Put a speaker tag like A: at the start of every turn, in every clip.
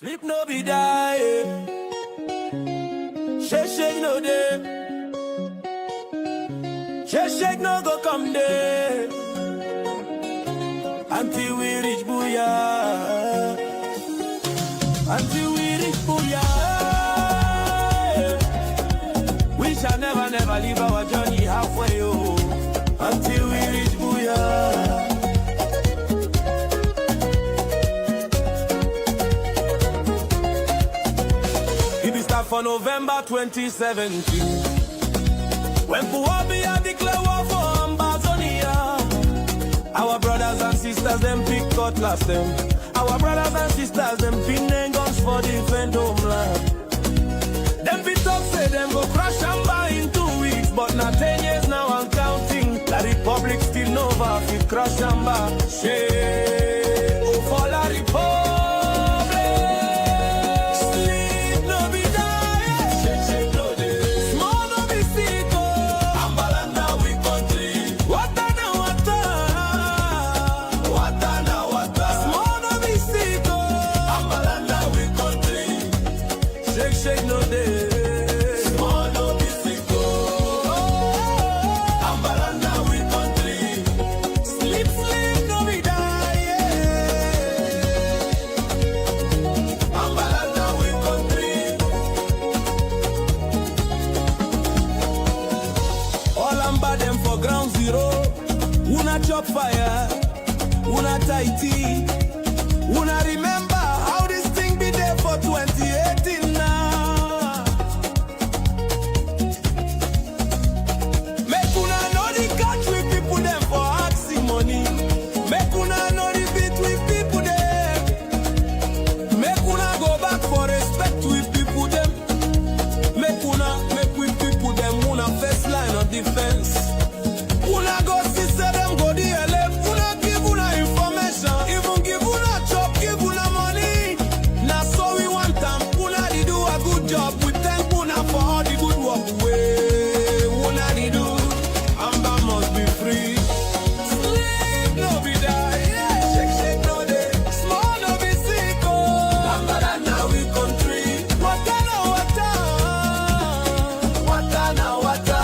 A: Sleep no be die. Shake no day. Shake no go come day. Until we reach Booyah. Until we reach Booyah. We shall never leave our journey halfway. Oh. Until we reach Booyah. For November 2017, when Puwabia declare war for Ambazonia, our brothers and sisters them pick cutlass them. Our brothers and sisters them pin them guns for defend homeland. Them be talk say them go crash Amba in 2 weeks, but not 10 years now I'm counting. La Republic still nova fit crash Amba. Shame for La Republic. Shake no day. Small no be sick. Ambalanda we country. Sleep no be die. Ambalanda we country. All amba them for ground zero. Una chop fire. Una tighty. Una remember how this thing be there for 2018 now. Defense. Una go see say them go the LF. Una give una information. Even give una chop, give una money. Now so we want them. Una di do a good job. We thank una for all the good work. Way una di do. Amba must be free. Sleep no be die. Yeah. Shake no day. Small no be sick. Oh. Amba now we country. Wata na wata. Wata na wata.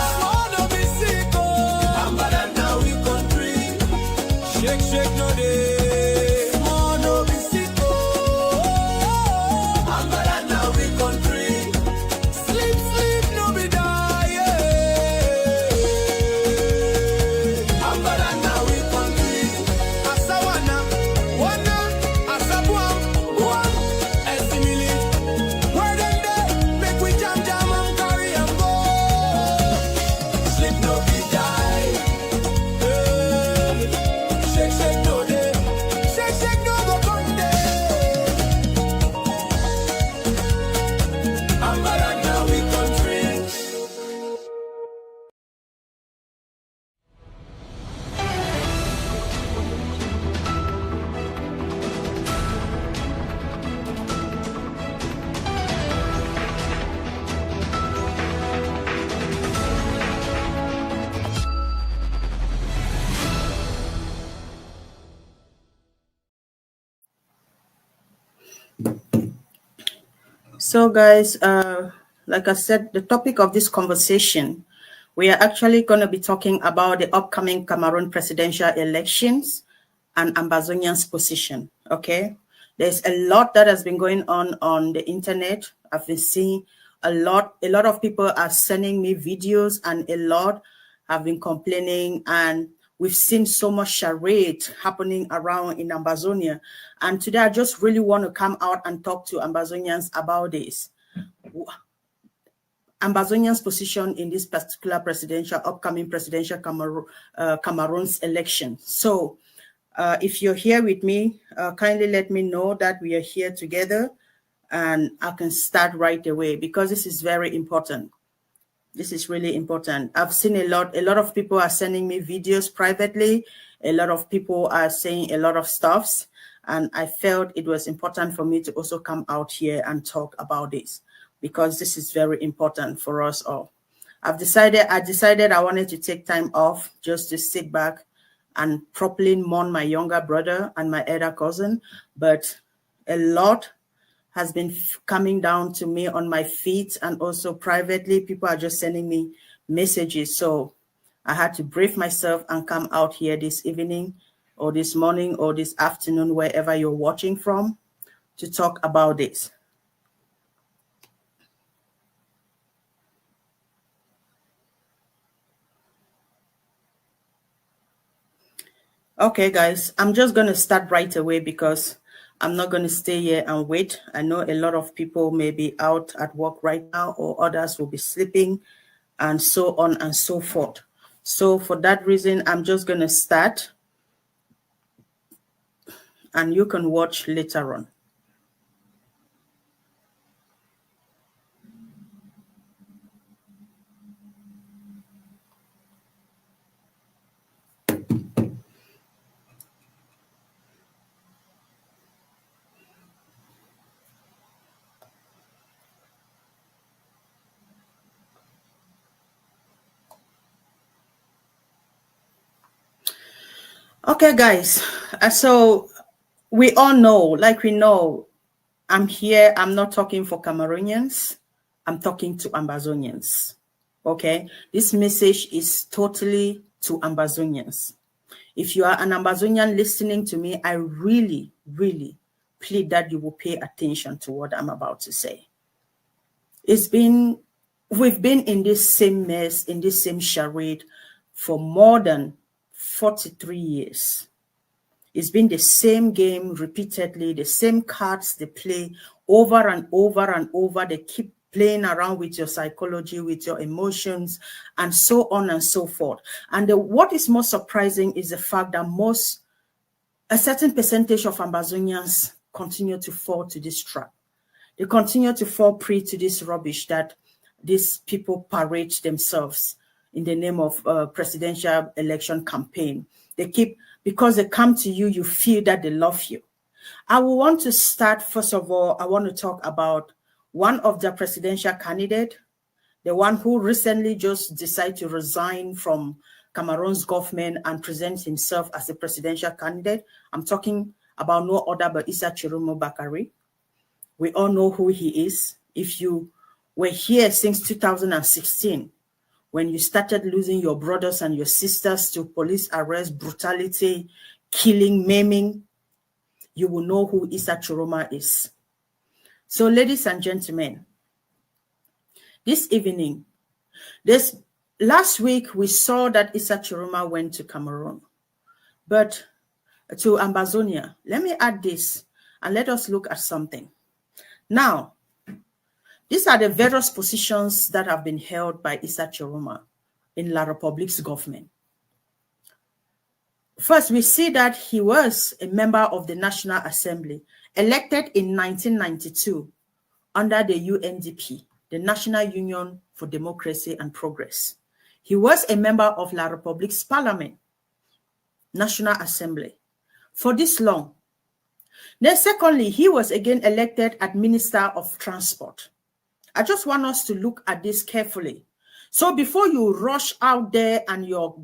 A: Shake no day. Small no be sick. Ambalanda we country. Sleep no be die. Ambalanda we country. Asawana, wana, asabuam, buam, esimili. Where them there? Make we jam and carry and go. Sleep no be die. Shake no day. Shake no go come day. Ambalanda we country.
B: So guys, like I said, the topic of this conversation, we are actually going to be talking about the upcoming Cameroon presidential elections and Ambazonians' position, okay? There's a lot that has been going on the internet. I've been seeing a lot of people are sending me videos, and a lot have been complaining, and we've seen so much charade happening around in Ambazonia. And today I just really want to come out and talk to Ambazonians about this. Ambazonians' position in this particular upcoming presidential Cameroon's election. So if you're here with me, kindly let me know that we are here together, and I can start right away, because this is very important. This is really important. I've seen a lot of people are sending me videos privately. A lot of people are saying a lot of stuffs, and I felt it was important for me to also come out here and talk about this, because this is very important for us all. I decided I wanted to take time off just to sit back and properly mourn my younger brother and my elder cousin, but a lot has been coming down to me on my feed, and also privately, people are just sending me messages. So I had to brave myself and come out here this evening or this morning or this afternoon, wherever you're watching from, to talk about this. Okay, guys, I'm just going to start right away because I'm not going to stay here and wait. I know a lot of people may be out at work right now, or others will be sleeping, and so on and so forth. So for that reason, I'm just going to start, and you can watch later on. Okay, guys, so we all know, like we know, I'm here, I'm not talking for Cameroonians, I'm talking to Ambazonians. Okay, this message is totally to Ambazonians. If you are an Ambazonian listening to me, I really, really plead that you will pay attention to what I'm about to say. We've been in this same mess, in this same charade for more than 43 years. It's been the same game repeatedly, the same cards they play over and over and over. They keep playing around with your psychology, with your emotions, and so on and so forth. And what is most surprising is the fact that a certain percentage of Ambazonians continue to fall to this trap. They continue to fall prey to this rubbish that these people parade themselves in the name of presidential election campaign. Because they come to you, you feel that they love you. I will want to start, first of all, I want to talk about one of the presidential candidate, the one who recently just decided to resign from Cameroon's government and present himself as a presidential candidate. I'm talking about no other but Issa Chiromo Bakari. We all know who he is. If you were here since 2016, when you started losing your brothers and your sisters to police arrest, brutality, killing, maiming, you will know who Issa Chiroma is. So, ladies and gentlemen, this evening, last week, we saw that Issa Chiroma went to Cameroon, but to Ambazonia. Let me add this, and let us look at something. Now, these are the various positions that have been held by Issa Chiroma in La Republique's government. First, we see that he was a member of the National Assembly, elected in 1992 under the UNDP, the National Union for Democracy and Progress. He was a member of La Republique's Parliament, National Assembly, for this long. Then secondly, he was again elected as Minister of Transport. I just want us to look at this carefully. So before you rush out there and you're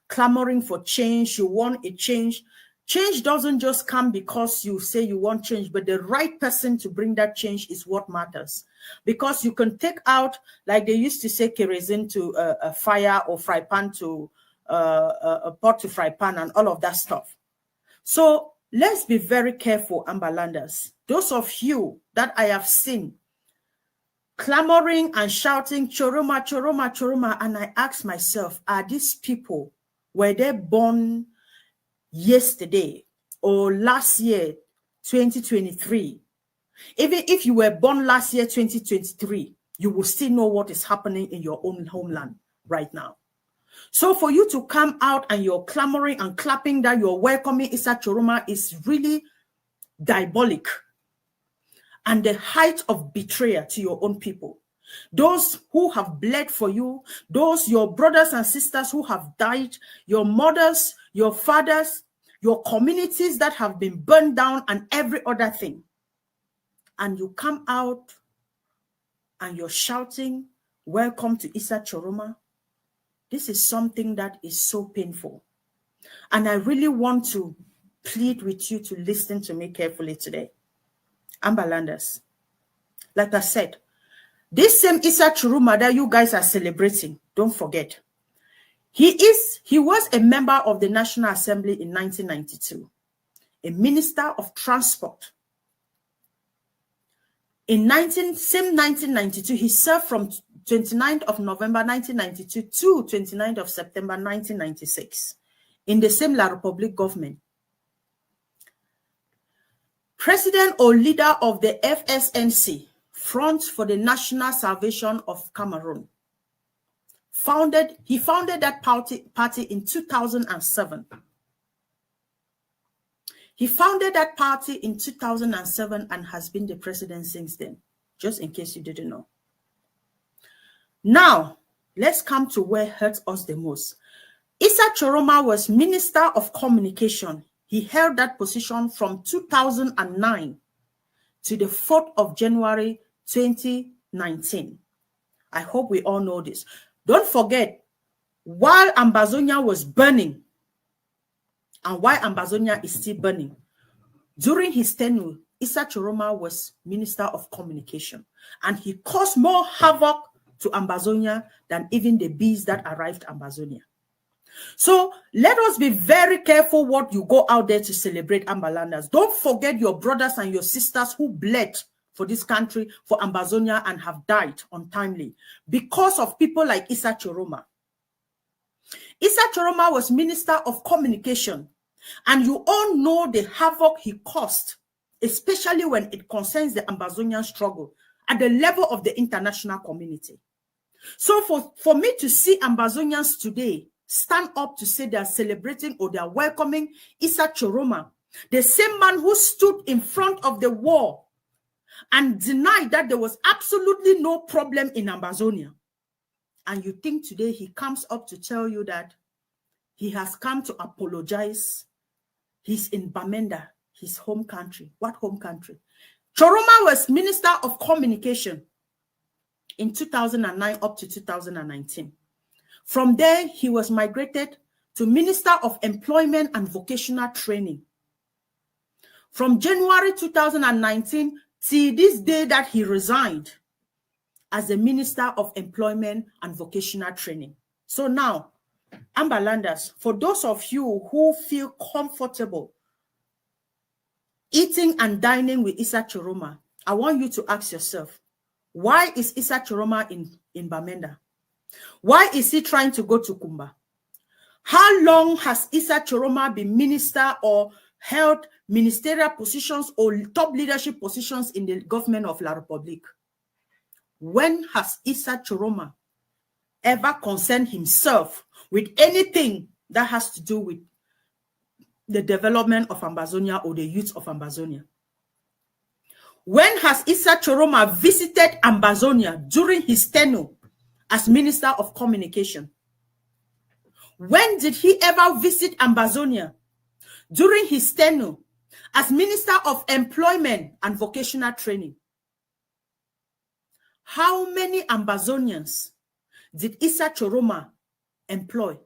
B: clamoring for change, you want a change. Change doesn't just come because you say you want change, but the right person to bring that change is what matters. Because you can take out, like they used to say, kerosene to a fire, or fry pan to a pot to fry pan, and all of that stuff. So let's be very careful, Ambalanders. Those of you that I have seen clamoring and shouting, Choroma, Choroma, Choroma, and I ask myself, are these people, were they born yesterday or last year, 2023? Even if you were born last year, 2023, you will still know what is happening in your own homeland right now. So for you to come out and you're clamoring and clapping that you're welcoming Issa Chiroma is really diabolic and the height of betrayal to your own people. Those who have bled for you, those your brothers and sisters who have died, your mothers, your fathers, your communities that have been burned down, and every other thing. And you come out and you're shouting, welcome to Issa Chiroma. This is something that is so painful. And I really want to plead with you to listen to me carefully today. Ambalanders. Like I said, this same Issa Chiroma that you guys are celebrating, don't forget, he was a member of the National Assembly in 1992, a minister of transport. In 1992, he served from 29th of November 1992 to 29th of September 1996 in the same La Republique government. President or leader of the FSNC, Front for the National Salvation of Cameroon. He founded that party in 2007. He founded that party in 2007 and has been the president since then, just in case you didn't know. Now, let's come to where hurts us the most. Issa Chiroma was Minister of Communication. He held that position from 2009 to the 4th of January 2019. I hope we all know this. Don't forget, while Ambazonia was burning, and why Ambazonia is still burning, during his tenure, Issa Chiroma was Minister of Communication, and he caused more havoc to Ambazonia than even the bees that arrived Ambazonia. So let us be very careful what you go out there to celebrate, Ambalanders. Don't forget your brothers and your sisters who bled for this country, for Ambazonia, and have died untimely because of people like Issa Chiroma. Issa Chiroma was Minister of Communication, and you all know the havoc he caused, especially when it concerns the Ambazonian struggle at the level of the international community. So for me to see Ambazonians today stand up to say they are celebrating or they are welcoming Issa Chiroma, the same man who stood in front of the war and denied that there was absolutely no problem in Ambazonia. And you think today he comes up to tell you that he has come to apologize. He's in Bamenda, his home country. What home country? Chiroma was Minister of Communication in 2009 up to 2019. From there, he was migrated to Minister of Employment and Vocational Training. From January 2019 till this day that he resigned as the Minister of Employment and Vocational Training. So now, Ambalanders, for those of you who feel comfortable eating and dining with Issa Chiroma, I want you to ask yourself, why is Issa Chiroma in Bamenda? Why is he trying to go to Kumba? How long has Issa Chiroma been minister or held ministerial positions or top leadership positions in the government of La Republique? When has Issa Chiroma ever concerned himself with anything that has to do with the development of Ambazonia or the youth of Ambazonia? When has Issa Chiroma visited Ambazonia during his tenure as Minister of Communication? When did he ever visit Ambazonia during his tenure as Minister of Employment and Vocational Training? How many Ambazonians did Issa Chiroma employ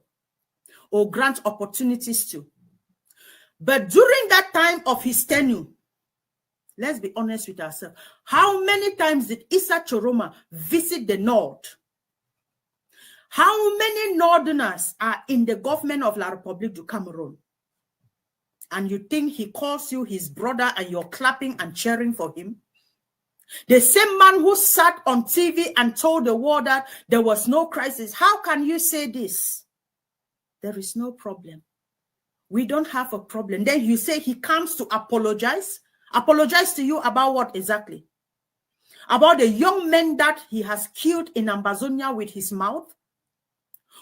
B: or grant opportunities to? But during that time of his tenure, let's be honest with ourselves, how many times did Issa Chiroma visit the North? How many Northerners are in the government of La Republique du Cameroon? And you think he calls you his brother and you're clapping and cheering for him? The same man who sat on TV and told the world that there was no crisis. How can you say this? There is no problem. We don't have a problem. Then you say he comes to apologize. Apologize to you about what exactly? About the young men that he has killed in Ambazonia with his mouth?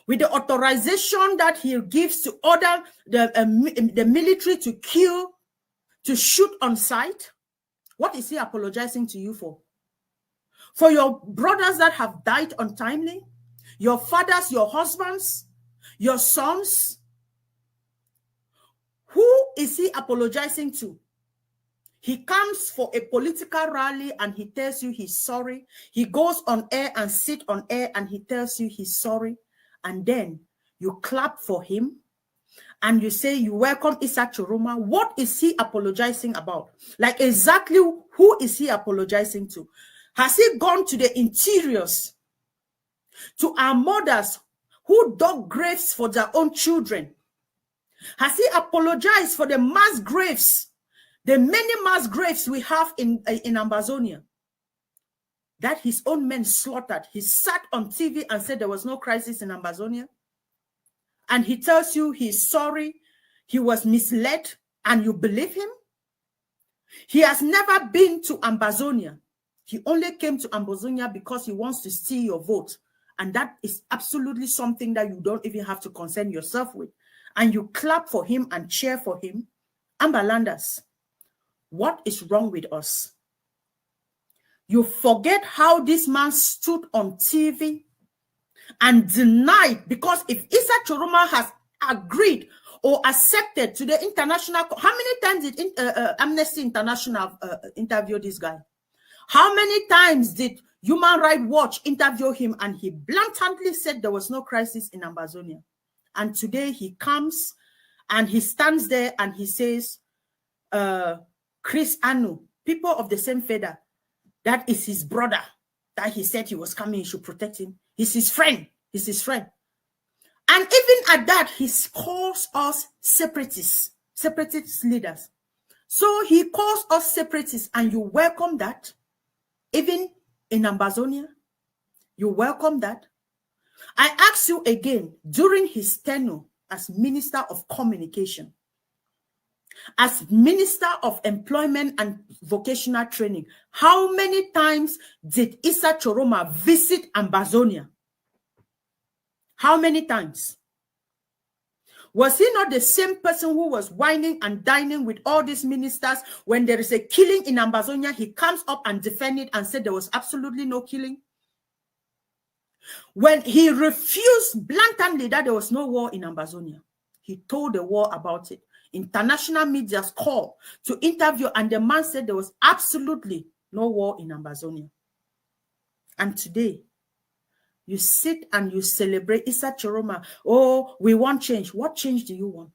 B: With the authorization that he gives to order the military to kill, to shoot on sight? What is he apologizing to you for? For your brothers that have died untimely? Your fathers, your husbands, your sons? Who is he apologizing to? He comes for a political rally and he tells you he's sorry. He goes on air and sits on air and he tells you he's sorry. And then you clap for him and you say you welcome Issa Choroma, what is he apologizing about? Like, exactly who is he apologizing to? Has he gone to the interiors, to our mothers who dug graves for their own children? Has he apologized for the mass graves, the many mass graves we have in Ambazonia, that his own men slaughtered? He sat on TV and said there was no crisis in Ambazonia. And he tells you he's sorry, he was misled, and you believe him? He has never been to Ambazonia. He only came to Ambazonia because he wants to steal your vote. And that is absolutely something that you don't even have to concern yourself with. And you clap for him and cheer for him. Ambalanders, what is wrong with us? You forget how this man stood on TV and denied, because if Issa Choroma has agreed or accepted to the international, how many times did Amnesty International interview this guy? How many times did Human Rights Watch interview him, and he blatantly said there was no crisis in Ambazonia? And today he comes and he stands there and he says, Chris Anu, people of the same feather, that is his brother, that he said he was coming, he should protect him. He's his friend. He's his friend. And even at that, he calls us separatists, separatist leaders. So he calls us separatists, and you welcome that. Even in Ambazonia, you welcome that. I ask you again, during his tenure as Minister of Communication, as Minister of Employment and Vocational Training, how many times did Issa Choroma visit Ambazonia? How many times? Was he not the same person who was whining and dining with all these ministers when there is a killing in Ambazonia? He comes up and defends it and said there was absolutely no killing. When he refused blatantly that there was no war in Ambazonia, he told the world about it. International media's called to interview, and the man said there was absolutely no war in Ambazonia. And today, you sit and you celebrate Issa Choroma. Oh, we want change. What change do you want?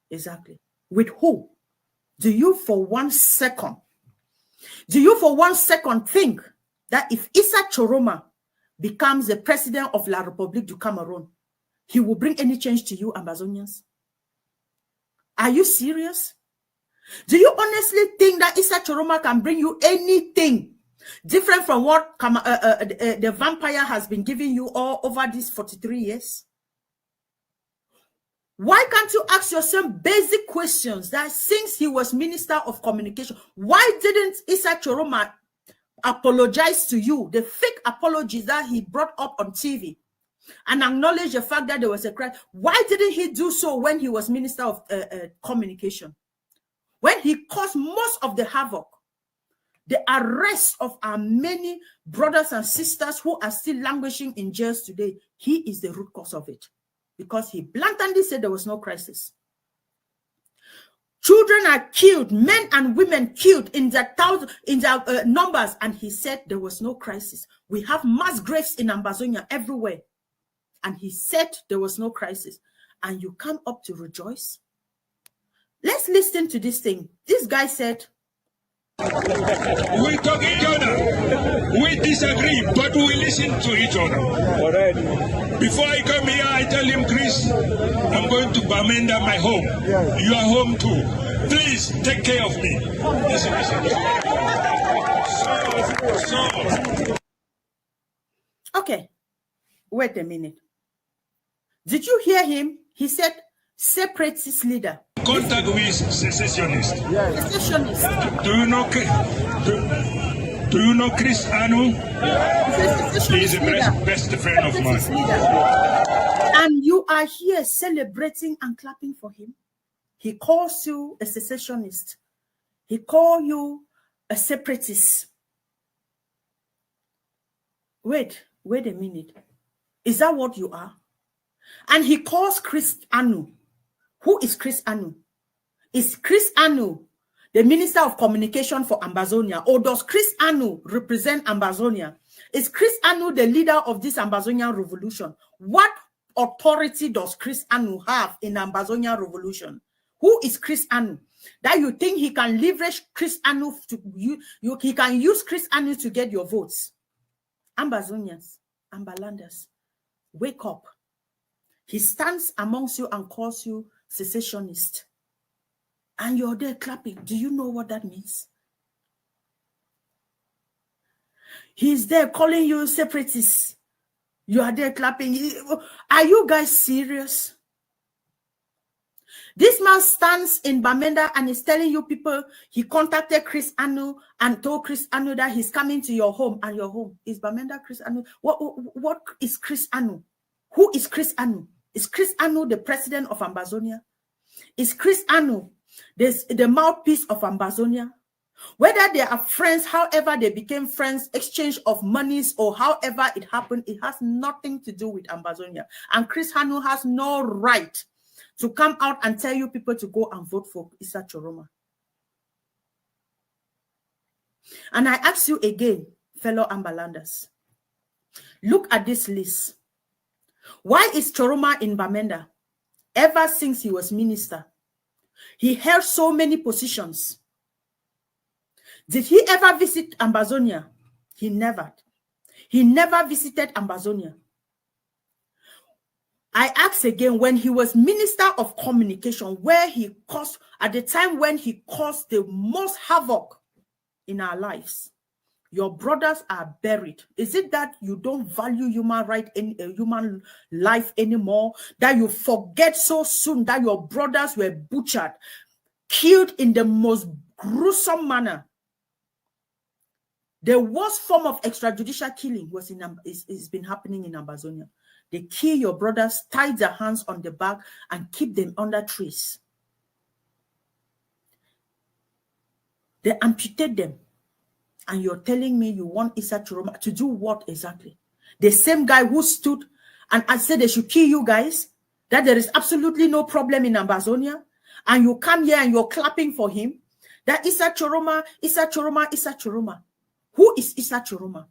B: Exactly. With who? Do you for 1 second think that if Issa Choroma becomes the president of La République du Cameroun, he will bring any change to you, Ambazonians? Are you serious? Do you honestly think that Issa Choroma can bring you anything different from what the vampire has been giving you all over these 43 years? Why can't you ask yourself basic questions that since he was Minister of Communication, why didn't Issa Choroma apologize to you, the fake apologies that he brought up on TV, and acknowledge the fact that there was a crime? Why didn't he do so when he was Minister of Communication? When he caused most of the havoc, the arrest of our many brothers and sisters who are still languishing in jails today, he is the root cause of it. Because he blatantly said there was no crisis. Children are killed, men and women killed in their numbers, and he said there was no crisis. We have mass graves in Ambazonia everywhere, and he said there was no crisis. And you come up to rejoice? Let's listen to this thing. This guy said,
C: we talk each other. We disagree, but we listen to each other. All right. Before I come here, I tell him, Chris, I'm going to Bamenda, my home. Yeah. You are home too. Please take care of me. Listen.
B: Okay, wait a minute. Did you hear him? He said, separatist leader.
C: Contact with secessionists.
B: Yes. Secessionists.
C: Do you know Chris Anu? He is the best friend of mine.
B: And you are here celebrating and clapping for him. He calls you a secessionist. He calls you a separatist. Wait a minute. Is that what you are? And he calls Chris Anu. Who is Chris Anu? Is Chris Anu the Minister of Communication for Ambazonia, or does Chris Anu represent Ambazonia? Is Chris Anu the leader of this Ambazonian revolution? What authority does Chris Anu have in Ambazonia revolution? Who is Chris Anu? That you think he can leverage Chris Anu to he can use Chris Anu to get your votes? Ambazonians, Ambalanders, wake up. He stands amongst you and calls you secessionist. And you're there clapping. Do you know what that means? He's there calling you separatists. You are there clapping. Are you guys serious? This man stands in Bamenda and is telling you people he contacted Chris Anu and told Chris Anu that he's coming to your home, and your home is Bamenda. Chris Anu. What is Chris Anu? Who is Chris Anu? Is Chris Anu the president of Ambazonia? Is Chris Anu the mouthpiece of Ambazonia? Whether they are friends, however they became friends, exchange of monies, or however it happened, it has nothing to do with Ambazonia. And Chris Anu has no right to come out and tell you people to go and vote for Issa Choroma. And I ask you again, fellow Ambalanders, look at this list. Why is Choroma in Bamenda? Ever since he was minister, he held so many positions. Did he ever visit Ambazonia? He never. He never visited Ambazonia. I ask again, when he was Minister of Communication, where he caused, at the time when he caused the most havoc in our lives, your brothers are buried. Is it that you don't value human life anymore? That you forget so soon that your brothers were butchered, killed in the most gruesome manner? The worst form of extrajudicial killing was it's been happening in Ambazonia. They kill your brothers, tie their hands on the back, and keep them under trees. They amputate them. And you're telling me you want Issa Choroma to do what exactly? The same guy who stood and I said they should kill you guys, that there is absolutely no problem in Ambazonia, and you come here and you're clapping for him, that Issa Choroma, Issa Choroma, Issa Choroma. Who is Issa Choroma?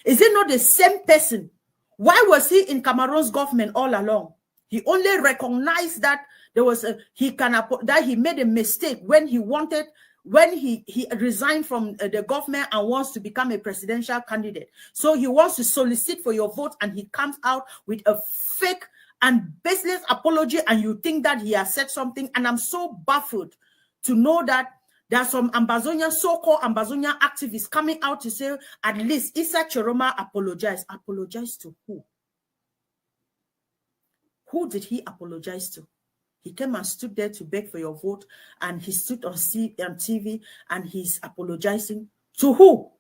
B: Is it not the same person? Why was he in Cameroon's government all along? He only recognized that there was that he made a mistake when he resigned from the government and wants to become a presidential candidate. So he wants to solicit for your vote, and he comes out with a fake and baseless apology, and you think that he has said something. And I'm so baffled to know that there are some Ambazonia, so-called Ambazonia activists coming out to say, at least Issa Choroma apologized. Apologize to who? Who did he apologize to? He came and stood there to beg for your vote, and he stood on TV and he's apologizing. To who?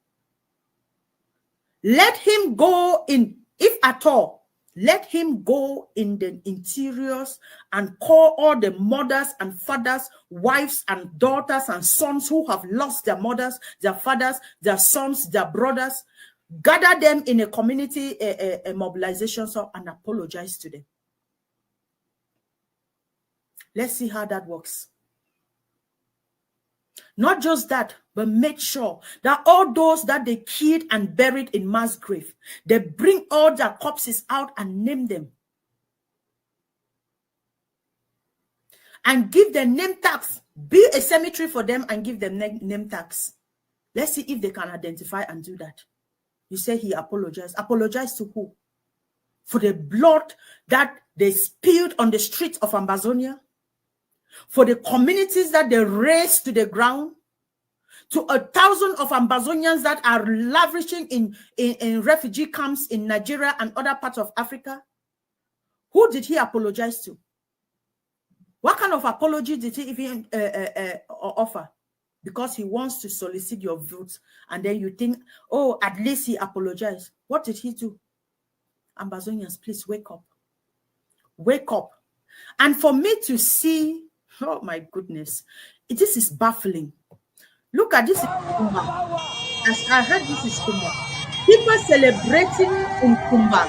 B: Let him go in, if at all, let him go in the interiors and call all the mothers and fathers, wives and daughters and sons who have lost their mothers, their fathers, their sons, their brothers, gather them in a community mobilization and apologize to them. Let's see how that works. Not just that, but make sure that all those that they killed and buried in mass grave, they bring all their corpses out and name them. And give them name tags. Build a cemetery for them and give them name tags. Let's see if they can identify and do that. You say he apologized. Apologize to who? For the blood that they spilled on the streets of Ambazonia? For the communities that they razed to the ground? To 1,000 of Ambazonians that are languishing in refugee camps in Nigeria and other parts of Africa? Who did he apologize to? What kind of apology did he even offer? Because he wants to solicit your votes, and then you think, oh, at least he apologized. What did he do? Ambazonians, please wake up. Wake up. And for me to see, oh my goodness, this is baffling. Look at this. Kumba. As I heard, this is Kumba. People celebrating in Kumba,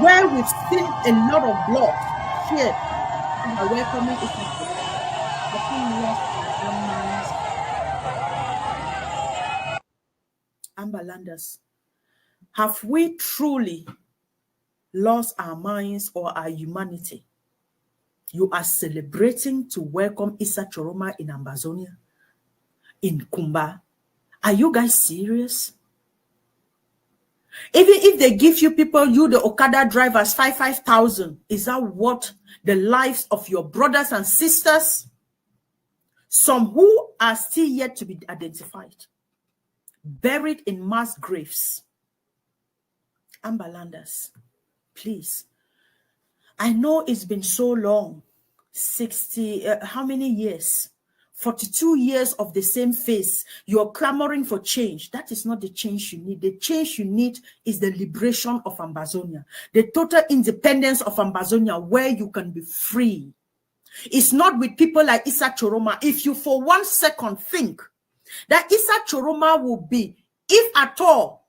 B: where we've seen a lot of blood here, and are welcoming it. Ambalanders, have we truly lost our minds or our humanity. You are celebrating to welcome Issa Choroma in Ambazonia, in Kumba. Are you guys serious? Even if they give you people, you the Okada drivers, 5,000, is that what the lives of your brothers and sisters, some who are still yet to be identified, buried in mass graves? Ambalanders, please. I know it's been so long, 60, how many years? 42 years of the same face. You're clamoring for change. That is not the change you need. The change you need is the liberation of Ambazonia, the total independence of Ambazonia, where you can be free. It's not with people like Issa Choroma. If you for 1 second think that Issa Choroma will be, if at all,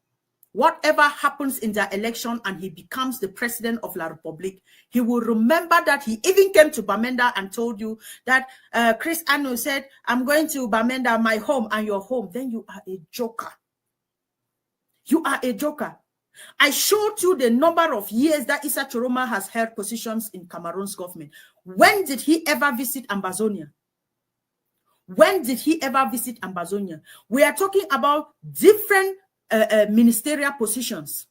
B: whatever happens in the election and he becomes the president of La Republique, he will remember that he even came to Bamenda and told you that Chris Ano said, I'm going to Bamenda, my home and your home. Then you are a joker. You are a joker. I showed you the number of years that Issa Choroma has held positions in Cameroon's government. When did he ever visit Ambazonia? When did he ever visit Ambazonia? We are talking about different ministerial positions.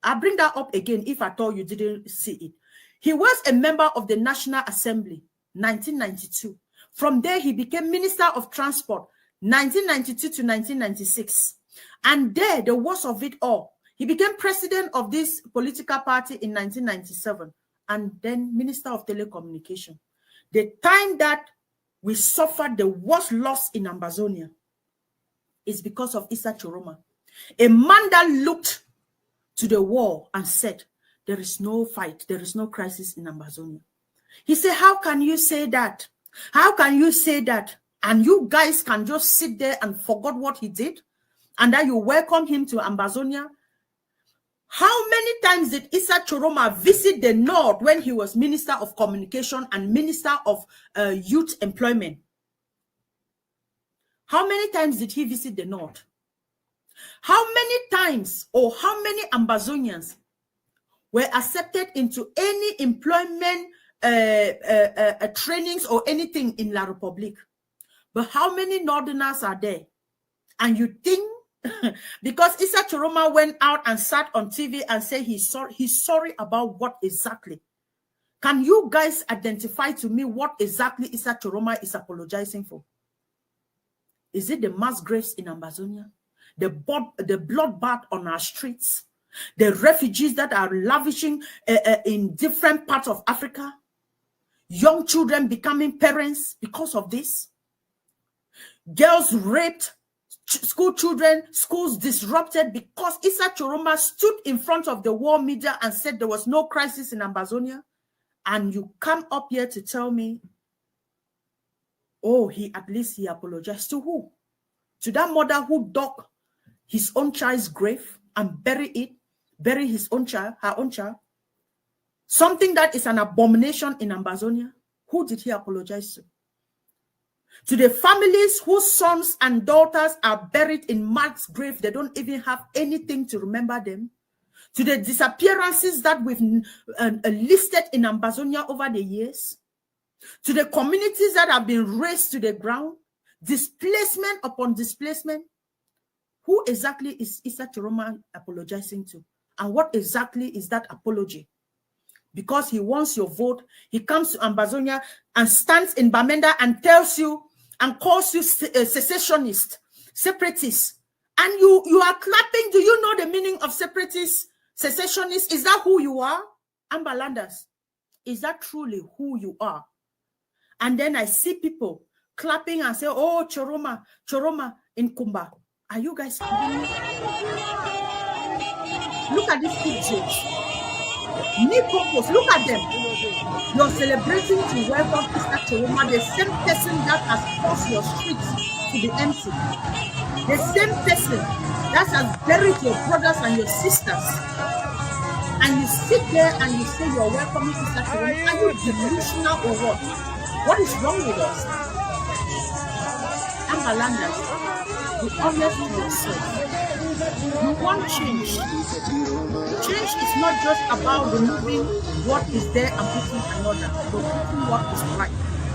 B: I'll bring that up again if I thought you didn't see it. He was a member of the National Assembly, 1992. From there, he became Minister of Transport, 1992 to 1996. And there, the worst of it all, he became president of this political party in 1997, and then Minister of Telecommunication. The time that we suffered the worst loss in Ambazonia is because of Issa Choroma. A man that looked to the wall and said, there is no fight, there is no crisis in Ambazonia. He said, how can you say that? How can you say that? And you guys can just sit there and forget what he did? And that you welcome him to Ambazonia? How many times did Issa Choroma visit the North when he was Minister of Communication and Minister of Youth Employment? How many times did he visit the North? How many times or how many Ambazonians were accepted into any employment trainings or anything in La Republique? But how many Northerners are there? And you think because Issa Choroma went out and sat on TV and said he's sorry about what exactly? Can you guys identify to me what exactly Issa Choroma is apologizing for? Is it the mass graves in Ambazonia? The bloodbath on our streets, the refugees that are lavishing in different parts of Africa, young children becoming parents because of this, girls raped, school children, schools disrupted because Issa Choroma stood in front of the world media and said there was no crisis in Ambazonia, and you come up here to tell me, oh, at least he apologized. To who? To that mother who dug his own child's grave and bury his own child, her own child. Something that is an abomination in Ambazonia. Who did he apologize to? To the families whose sons and daughters are buried in mass grave, they don't even have anything to remember them. To the disappearances that we've listed in Ambazonia over the years. To the communities that have been razed to the ground. Displacement upon displacement. Who exactly is Issa Choroma apologizing to? And what exactly is that apology? Because he wants your vote, he comes to Ambazonia and stands in Bamenda and tells you and calls you a secessionist, separatist. And you are clapping. Do you know the meaning of separatist, secessionist? Is that who you are? Ambalanders, is that truly who you are? And then I see people clapping and say, oh, Choroma in Kumba. Are you guys kidding me? Look at these idiots. Nipopos, look at them. You're celebrating to welcome Issa Choroma, the same person that has caused your streets to be empty. The same person that has buried your brothers and your sisters. And you sit there and you say you're welcoming Issa Choroma. Are you delusional or what? What is wrong with us? Ambalanders. Be honest to yourself. You want change. Change is not just about removing what is there and putting another, but putting what is right.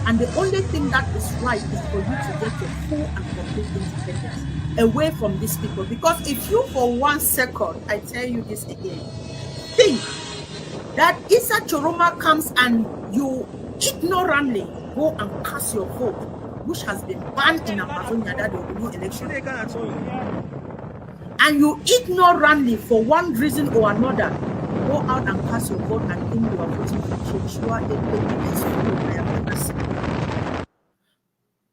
B: And the only thing that is right is for you to get your full and complete independence away from these people. Because if you, for 1 second, I tell you this again, think that Issa Choroma comes and you ignorantly go and cast your vote, which has been banned in Ambazonia, that there will be no election. And you ignorantly, for one reason or another, go out and cast your vote and think you are voting for change. You are the biggest fool I have ever seen.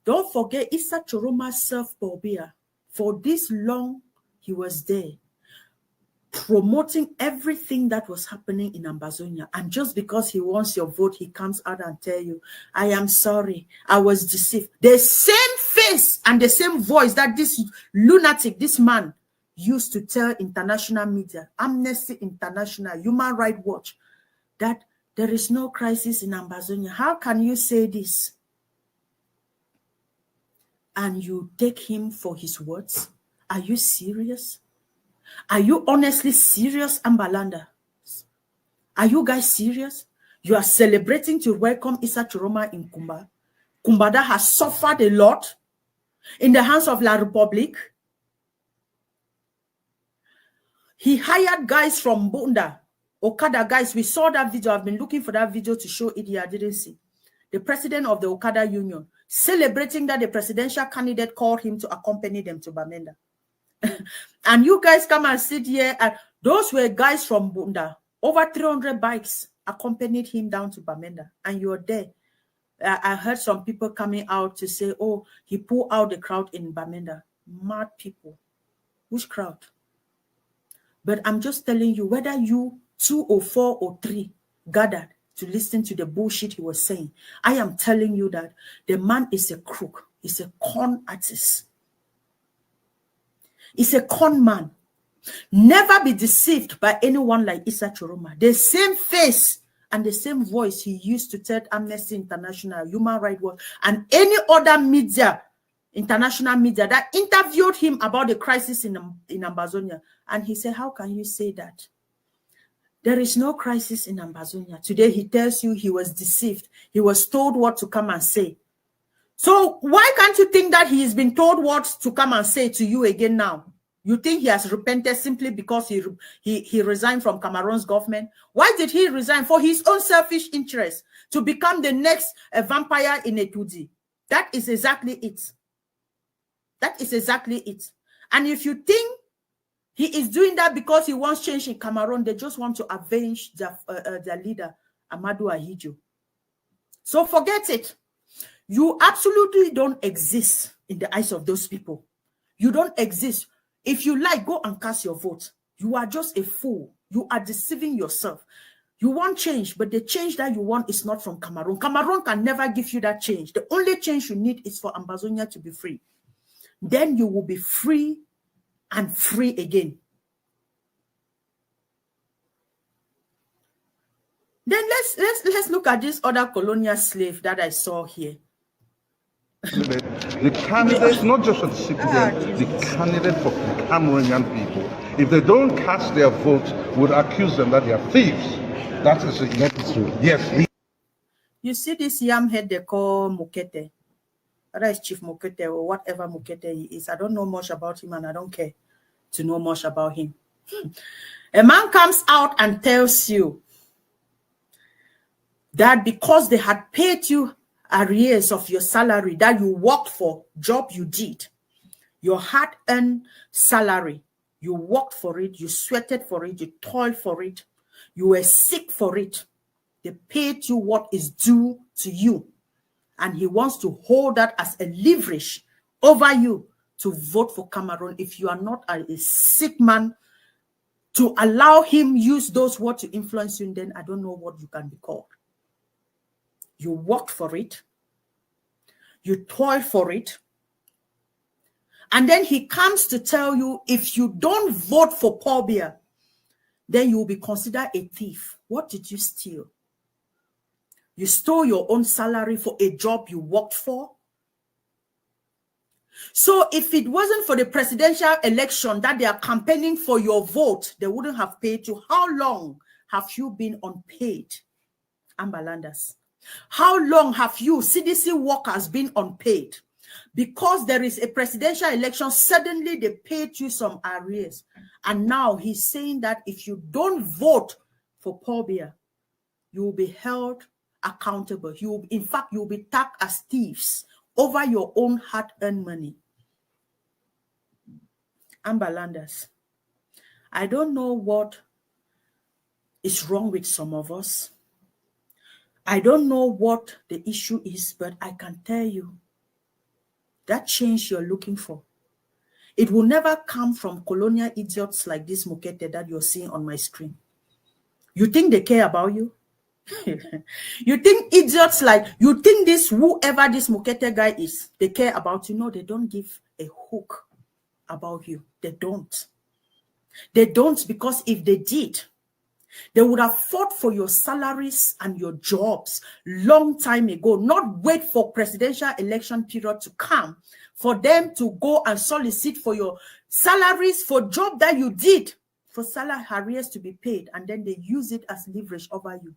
B: Don't forget, Issa Choroma served Bobia. For this long, he was there, promoting everything that was happening in Ambazonia. And just because he wants your vote, he comes out and tell you, I am sorry, I was deceived. The same face and the same voice that this lunatic, this man, used to tell international media, Amnesty International, Human Rights Watch, that there is no crisis in Ambazonia. How can you say this? And you take him for his words? Are you serious? Are you honestly serious, Ambalanda? Are you guys serious? You are celebrating to welcome Issa Choroma in Kumba. Kumba that has suffered a lot in the hands of La Republique. He hired guys from Bunda, Okada guys. We saw that video. I've been looking for that video to show it here. I didn't see. The president of the Okada Union celebrating that the presidential candidate called him to accompany them to Bamenda. And you guys come and sit here, and those were guys from Bunda. Over 300 bikes accompanied him down to Bamenda, and you're there. I heard some people coming out to say, oh, he pulled out the crowd in Bamenda. Mad people. Which crowd? But I'm just telling you, whether you 2 or 4 or 3 gathered to listen to the bullshit he was saying, I am telling you that the man is a crook. He's a con artist. He's a con man. Never be deceived by anyone like Issa Choroma. The same face and the same voice he used to tell Amnesty International, Human Rights Watch, and any other media, international media, that interviewed him about the crisis in Ambazonia. And he said, how can you say that? There is no crisis in Ambazonia. Today he tells you he was deceived. He was told what to come and say. So why can't you think that he has been told what to come and say to you again now? You think he has repented simply because he resigned from Cameroon's government? Why did he resign? For his own selfish interest, to become the next vampire in a 2D. That is exactly it. That is exactly it. And if you think he is doing that because he wants change in Cameroon, they just want to avenge their leader, Amadou Ahidjo. So forget it. You absolutely don't exist in the eyes of those people. You don't exist. If you like, go and cast your vote. You are just a fool. You are deceiving yourself. You want change, but the change that you want is not from Cameroon. Cameroon can never give you that change. The only change you need is for Ambazonia to be free. Then you will be free and free again. Then let's look at this other colonial slave that I saw here.
D: The candidate, not just for the citizen, the candidate for the Cameroonian people, if they don't cast their vote, would accuse them that they are thieves. That is true. Yes.
B: You see this yam head they call Mukete. That is Chief Mukete or whatever Mukete he is. I don't know much about him and I don't care to know much about him. A man comes out and tells you that because they had paid you arrears of your salary that you worked for, job you did, your hard-earned salary, you worked for it, you sweated for it, you toiled for it, you were sick for it. They paid you what is due to you. And he wants to hold that as a leverage over you to vote for Cameroon. If you are not a sick man, to allow him use those words to influence you, then I don't know what you can be called. You worked for it. You toiled for it. And then he comes to tell you, if you don't vote for Paul Biya, then you will be considered a thief. What did you steal? You stole your own salary for a job you worked for. So if it wasn't for the presidential election that they are campaigning for your vote, they wouldn't have paid you. How long have you been unpaid, Ambalanders? How long have you, CDC workers, been unpaid? Because there is a presidential election, suddenly they paid you some arrears. And now he's saying that if you don't vote for Paul Biya, you will be held accountable. In fact, you will be tagged as thieves over your own hard-earned money. Ambalanders, I don't know what is wrong with some of us. I don't know what the issue is, but I can tell you that change you're looking for, it will never come from colonial idiots like this Mokete that you're seeing on my screen. You think they care about you? You think idiots you think this, whoever this Mokete guy is, they care about you? No, they don't give a hook about you. They don't. They don't, because if they did, they would have fought for your salaries and your jobs long time ago, not wait for presidential election period to come for them to go and solicit for your salaries for job that you did, for salary arrears to be paid, and then they use it as leverage over you.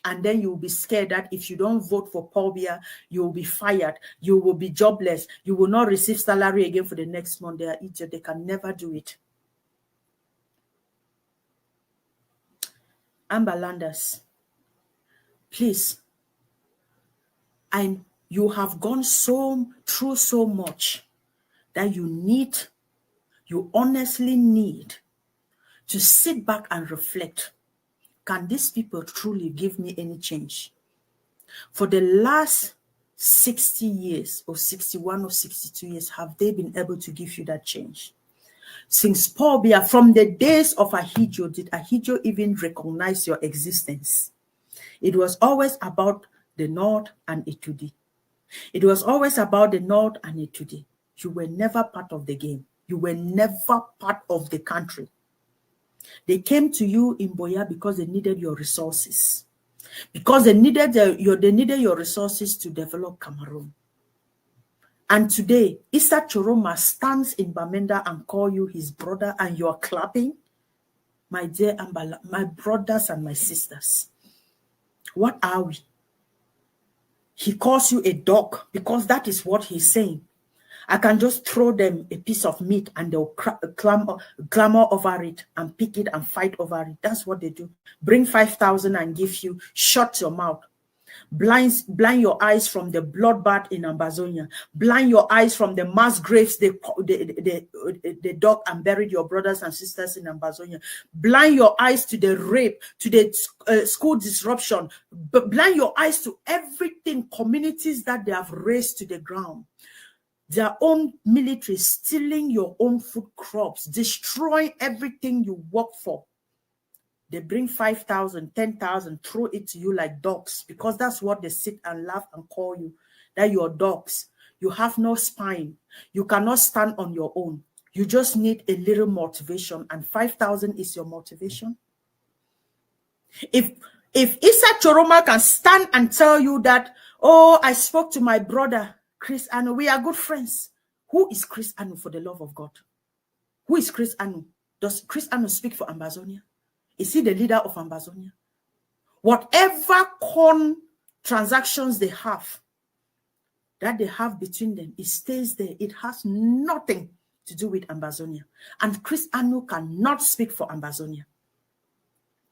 B: And then you will be scared that if you don't vote for Paul Biya, you will be fired, you will be jobless, you will not receive salary again for the next month. They are idiots. They can never do it. Ambalanders, please, and you have gone through so much that you honestly need to sit back and reflect. Can these people truly give me any change? For the last 60 years or 61 or 62 years, have they been able to give you that change? Since Paul Biya, from the days of Ahidjo, did Ahidjo even recognize your existence? It was always about the North and Itudi. It was always about the North and Itudi. You were never part of the game. You were never part of the country. They came to you in Boya because they needed your resources. Because they needed your resources to develop Cameroon. And today, Issa Choroma stands in Bamenda and call you his brother, and you are clapping. My dear Ambala, my brothers and my sisters, what are we? He calls you a dog because that is what he's saying. I can just throw them a piece of meat and they'll clamor over it and pick it and fight over it. That's what they do. Bring 5,000 and give you, shut your mouth. Blind your eyes from the bloodbath in Ambazonia. Blind your eyes from the mass graves they dug and buried your brothers and sisters in Ambazonia. Blind your eyes to the rape, to the school disruption. Blind your eyes to everything, communities that they have razed to the ground. Their own military stealing your own food crops, destroying everything you work for. They bring 5,000, 10,000, throw it to you like dogs, because that's what they sit and laugh and call you, that you're dogs. You have no spine. You cannot stand on your own. You just need a little motivation, and 5,000 is your motivation. If Issa Choroma can stand and tell you that, oh, I spoke to my brother, Chris Anu, we are good friends. Who is Chris Anu, for the love of God? Who is Chris Anu? Does Chris Anu speak for Ambazonia? Is he the leader of Ambazonia? Whatever corn transactions they have between them, it stays there. It has nothing to do with Ambazonia. And Chris Anu cannot speak for Ambazonia.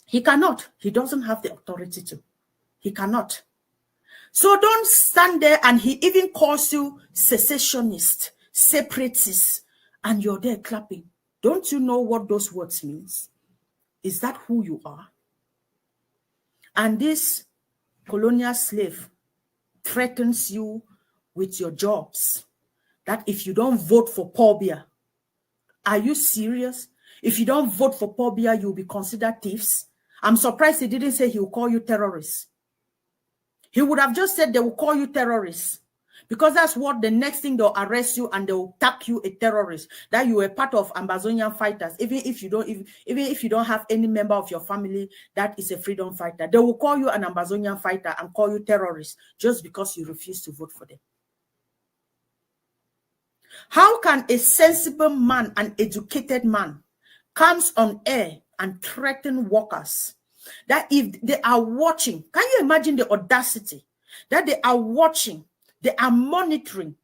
B: He cannot. He doesn't have the authority to. He cannot. So don't stand there, and he even calls you secessionist, separatist, and you're there clapping. Don't you know what those words means? Is that who you are? And this colonial slave threatens you with your jobs, that if you don't vote for Paul Biya, are you serious? If you don't vote for Paul Biya, you'll be considered thieves. I'm surprised he didn't say he will call you terrorists. He would have just said they will call you terrorists, because that's what the next thing, they'll arrest you and they'll tag you a terrorist, that you were part of Ambazonian fighters. Even if you don't have any member of your family that is a freedom fighter, they will call you an Ambazonian fighter and call you terrorist just because you refuse to vote for them. How can a sensible man, an educated man, comes on air and threaten workers that if they are watching, can you imagine the audacity that they are watching, they are monitoring?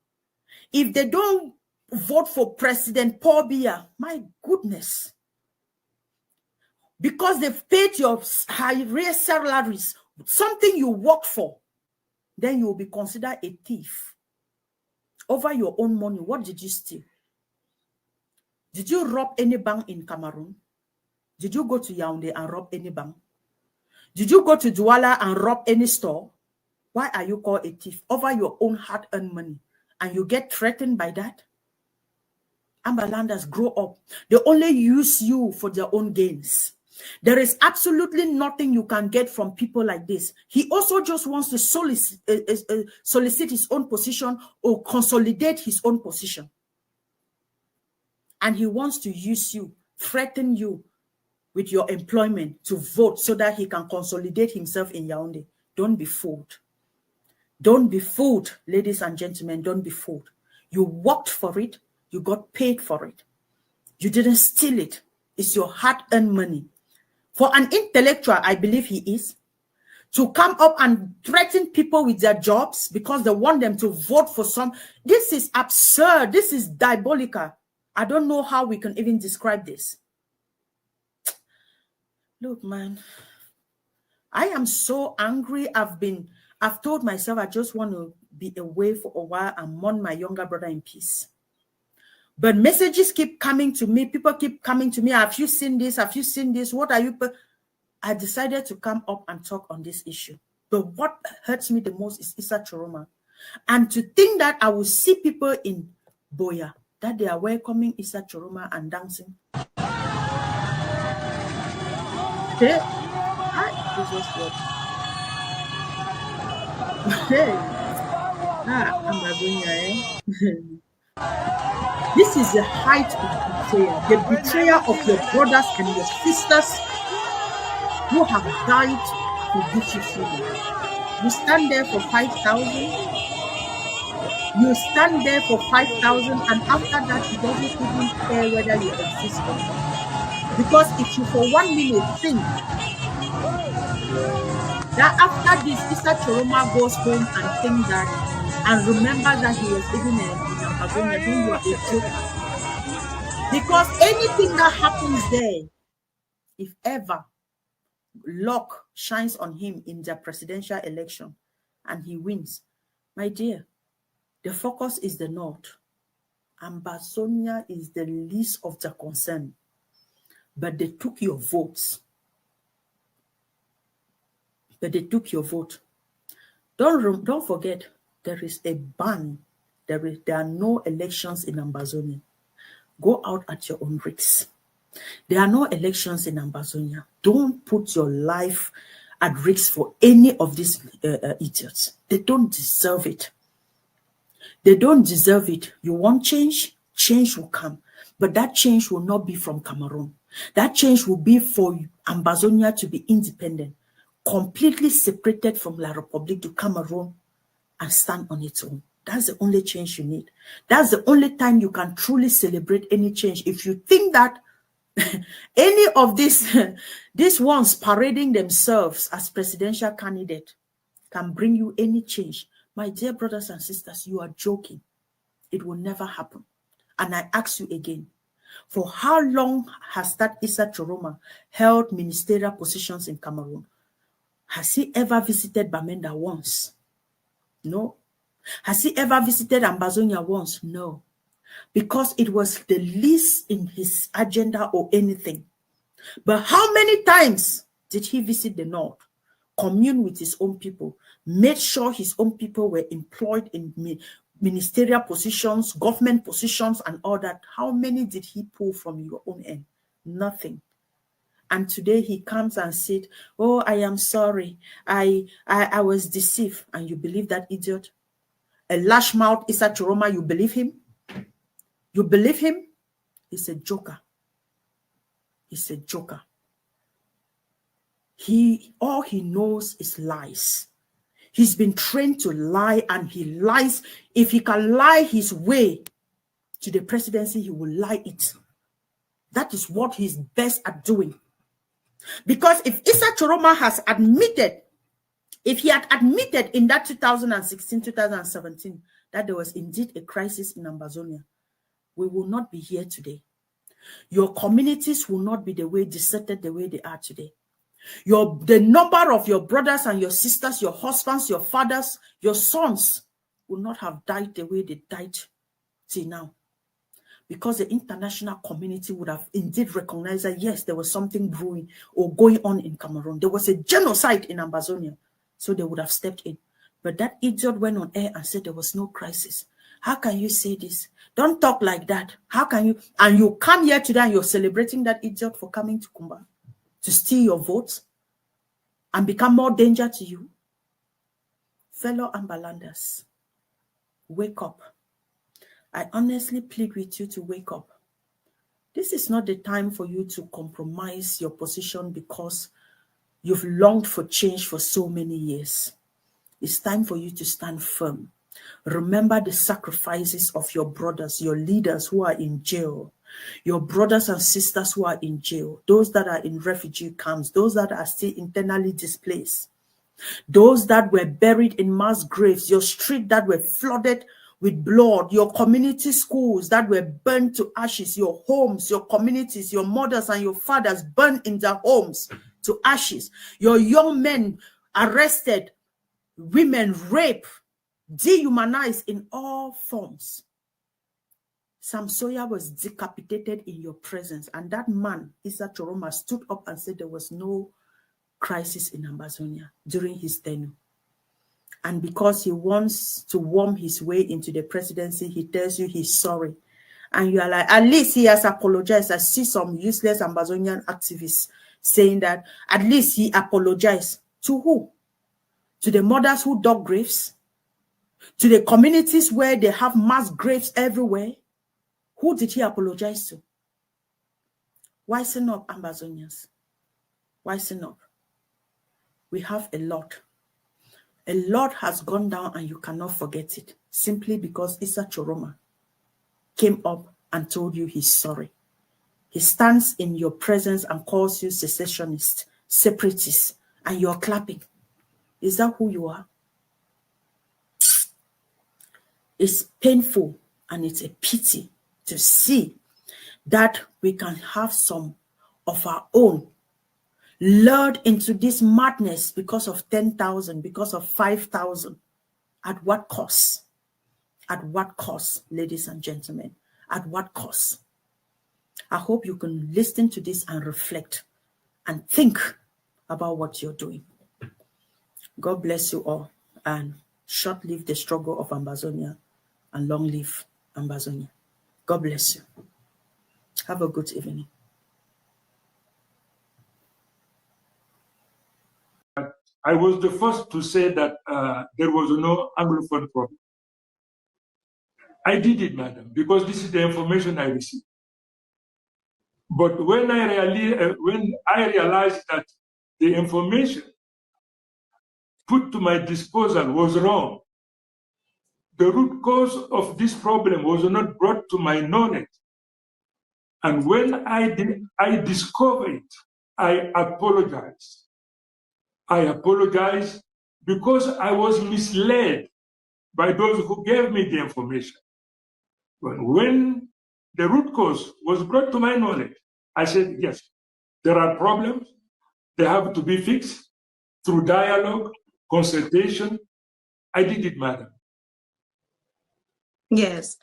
B: If they don't vote for President Paul Biya, my goodness, because they've paid your high raised salaries, something you worked for, then you will be considered a thief over your own money. What did you steal? Did you rob any bank in Cameroon? Did you go to Yaoundé and rob any bank? Did you go to Douala and rob any store? Why are you called a thief over your own hard-earned money? And you get threatened by that? Ambalanders, grow up. They only use you for their own gains. There is absolutely nothing you can get from people like this. He also just wants to solicit his own position or consolidate his own position. And he wants to use you, threaten you with your employment to vote so that he can consolidate himself in Yaoundé. Don't be fooled. Don't be fooled, ladies and gentlemen. Don't be fooled. You worked for it. You got paid for it. You didn't steal it. It's your hard-earned money. For an intellectual, I believe he is, to come up and threaten people with their jobs because they want them to vote for some. This is absurd. This is diabolical. I don't know how we can even describe this. Look, man, I am so angry. I've told myself I just want to be away for a while and mourn my younger brother in peace. But messages keep coming to me. People keep coming to me. Have you seen this? Have you seen this? What are you? I decided to come up and talk on this issue. But what hurts me the most is Issa Choroma. And to think that I will see people in Boya, that they are welcoming Issa Choroma and dancing. Hey, Jesus Lord. Hey, Ambazonia, eh? This is the height of betrayal, the betrayal of your brothers and your sisters who have died to give you freedom. You stand there for 5,000. You stand there for 5,000, and after that, he doesn't even care whether you exist or not. Because if you for 1 minute think that after this, Issa Choroma goes home and think that, and remember that he was even in Ambazonia, then you are a joker. Because anything that happens there, if ever luck shines on him in the presidential election and he wins, my dear, the focus is the north. Ambazonia is the least of the concern. But they took your votes. But they took your vote. Don't forget, there is a ban. There are no elections in Ambazonia. Go out at your own risk. There are no elections in Ambazonia. Don't put your life at risk for any of these idiots. They don't deserve it. They don't deserve it. You want change? Change will come. But that change will not be from Cameroon. That change will be for Ambazonia to be independent, completely separated from La République du Cameroon and stand on its own. That's the only change you need. That's the only time you can truly celebrate any change. If you think that any of these ones parading themselves as presidential candidate can bring you any change, my dear brothers and sisters, you are joking. It will never happen. And I ask you again, for how long has that Issa Choroma held ministerial positions in Cameroon? Has he ever visited Bamenda once? No. Has he ever visited Ambazonia once? No. Because it was the least in his agenda or anything. But how many times did he visit the north, commune with his own people, made sure his own people were employed in ministerial positions, government positions, and all that? How many did he pull from your own end? Nothing. And today he comes and said, oh, I am sorry. I was deceived. And you believe that idiot? A lash mouth Issa Choroma, you believe him? You believe him? He's a joker. He's a joker. All he knows is lies. He's been trained to lie, and he lies. If he can lie his way to the presidency, he will lie it. That is what he's best at doing. Because if Issa Choroma has admitted, if he had admitted in that 2016, 2017, that there was indeed a crisis in Ambazonia, we will not be here today. Your communities will not be the way deserted the way they are today. The number of your brothers and your sisters, your husbands, your fathers, your sons will not have died the way they died till now. Because the international community would have indeed recognized that, yes, there was something brewing or going on in Cameroon. There was a genocide in Ambazonia. So they would have stepped in. But that idiot went on air and said there was no crisis. How can you say this? Don't talk like that. How can you? And you come here today and you're celebrating that idiot for coming to Kumba to steal your votes and become more danger to you. Fellow Ambalanders, wake up. I honestly plead with you to wake up. This is not the time for you to compromise your position because you've longed for change for so many years. It's time for you to stand firm. Remember the sacrifices of your brothers, your leaders who are in jail, your brothers and sisters who are in jail, those that are in refugee camps, those that are still internally displaced, those that were buried in mass graves, your streets that were flooded with blood, your community schools that were burned to ashes, your homes, your communities, your mothers and your fathers burned in their homes to ashes, your young men arrested, women raped, dehumanized in all forms. Sam Sawyer was decapitated in your presence, and that man, Issa Choroma, stood up and said there was no crisis in Ambazonia during his tenure. And because he wants to worm his way into the presidency, he tells you he's sorry. And you are like, at least he has apologized. I see some useless Ambazonian activists saying that at least he apologized. To who? To the mothers who dug graves? To the communities where they have mass graves everywhere? Who did he apologize to? Wisen up, Ambazonians. Wisen up. We have a lot. A lot has gone down and you cannot forget it. Simply because Issa Choroma came up and told you he's sorry. He stands in your presence and calls you secessionist, separatist, and you're clapping. Is that who you are? It's painful and it's a pity to see that we can have some of our own lured into this madness because of 10,000, because of 5,000. At what cost? At what cost, ladies and gentlemen? At what cost? I hope you can listen to this and reflect and think about what you're doing. God bless you all, and short live the struggle of Ambazonia, and long live Ambazonia. God bless you. Have a good evening.
C: I was the first to say that there was no Anglophone problem. I did it, madam, because this is the information I received. But when I realized that the information put to my disposal was wrong, the root cause of this problem was not brought to my knowledge. And when I discovered it, I apologized. I apologize because I was misled by those who gave me the information. But when the root cause was brought to my knowledge, I said, yes, there are problems. They have to be fixed through dialogue, consultation. I did it, madam.
B: Yes.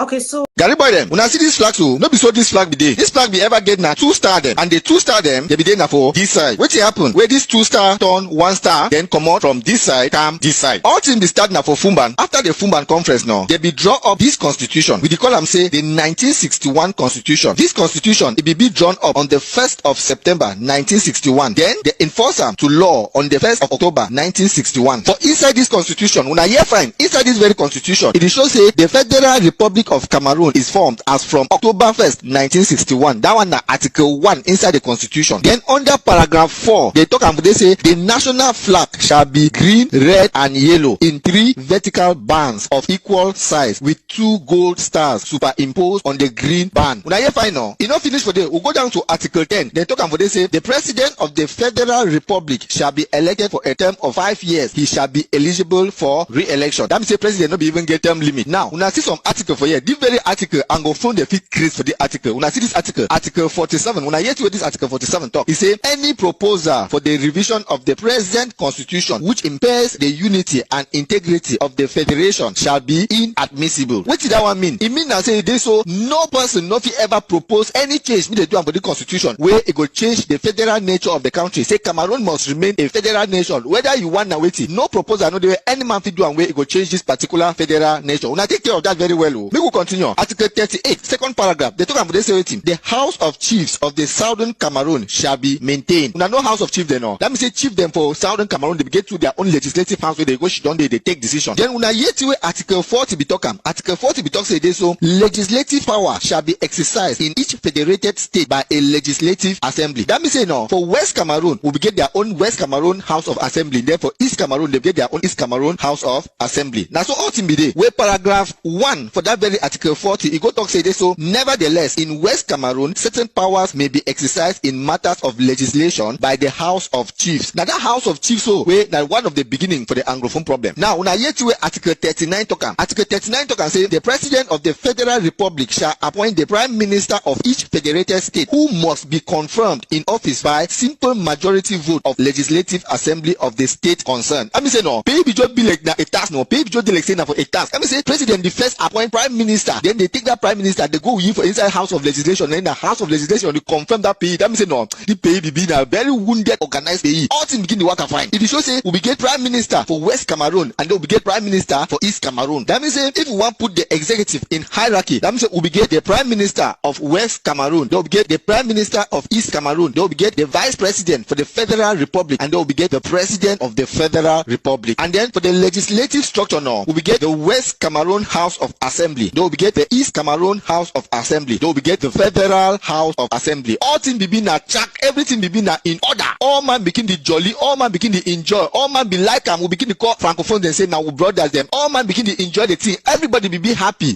B: Okay, so
E: Gary boy them, when I see this flag so, no be so this flag be there. This flag be ever get na 2-star them, and the 2-star them, they be there na for this side. What happen? Where this 2-star turn 1-star, then come out from this side, come this side. All things be start na for Fumban. After the Fumban conference now, they be draw up this constitution. We call them say the 1961 constitution. This constitution, it be drawn up on the 1st of September 1961. Then they enforce them to law on the 1st of October 1961. For inside this constitution, when I hear fine, inside this very constitution, it shows say the Federal Republic Republic of Cameroon is formed as from October 1st, 1961. That one na Article 1 inside the Constitution. Then under paragraph 4, they talk about, they say the national flag shall be green, red, and yellow in 3 vertical bands of equal size with 2 gold stars superimposed on the green band. When I hear final, you know finish for day, we'll go down to Article 10. They talk about, they say the president of the Federal Republic shall be elected for a term of 5 years. He shall be eligible for re-election. That means the president not be even get term limit. Now, when I see some article for here, this very article, I'm going to find the fit crease for the article. When I see this article, Article 47, when I hear to this Article 47 talk, he say any proposal for the revision of the present constitution which impairs the unity and integrity of the federation shall be inadmissible. What did that one mean? It means that say this, so no person not ever propose any change they do about the constitution where it will change the federal nature of the country. Say Cameroon must remain a federal nation. Whether you want to wait, no proposal, no way any man fit do and way it will change this particular federal nation. When I take care of that very well, we will continue. Article 38, second paragraph. They talk about this waiting. The House of Chiefs of the Southern Cameroon shall be maintained. Now, no House of Chiefs they know. Let me say chief them for Southern Cameroon. They get to their own legislative house where they go. They take decision. Then when I hear to Article 40 be talking. Article 40 be talking say this, so legislative power shall be exercised in each federated state by a legislative assembly. That means say no. For West Cameroon, we will get their own West Cameroon House of Assembly. Then for East Cameroon, they get their own East Cameroon House of Assembly. Now so all be there. Where paragraph 1 for that very Article 40, it go talk say this, so nevertheless in West Cameroon certain powers may be exercised in matters of legislation by the House of Chiefs. Now that House of Chiefs, so where that one of the beginning for the Anglophone problem. Now when I hear to Article 39 talk, Article 39 talk and say the president of the Federal Republic shall appoint the prime minister of each federated state who must be confirmed in office by simple majority vote of legislative assembly of the state concerned. I mean say no, pay just be like a task, no, pay just like say na for a task. I mean say president the first appoint prime minister, then they take that prime minister, they go in for inside House of Legislation, then the House of Legislation they confirm that pay. That means say no, the pay be a very wounded organized pay. All things begin the work fine. If you show say we get prime minister for West Cameroon and then we get prime minister for East Cameroon. That means say if we want to put the executive in hierarchy, that means say we get the prime minister of West Cameroon, then we get the prime minister of East Cameroon, then we get the vice president for the Federal Republic, and then we get the president of the Federal Republic. And then for the legislative structure now, we get the West Cameroon House of Assembly, then we get the East Cameroon House of Assembly, then we get the Federal House of Assembly. All things be na check, everything be na in order. All man begin the jolly, all man begin the enjoy, all man be like and we begin to call francophone and say now we brothers them. All man begin to enjoy the thing. Everybody be happy.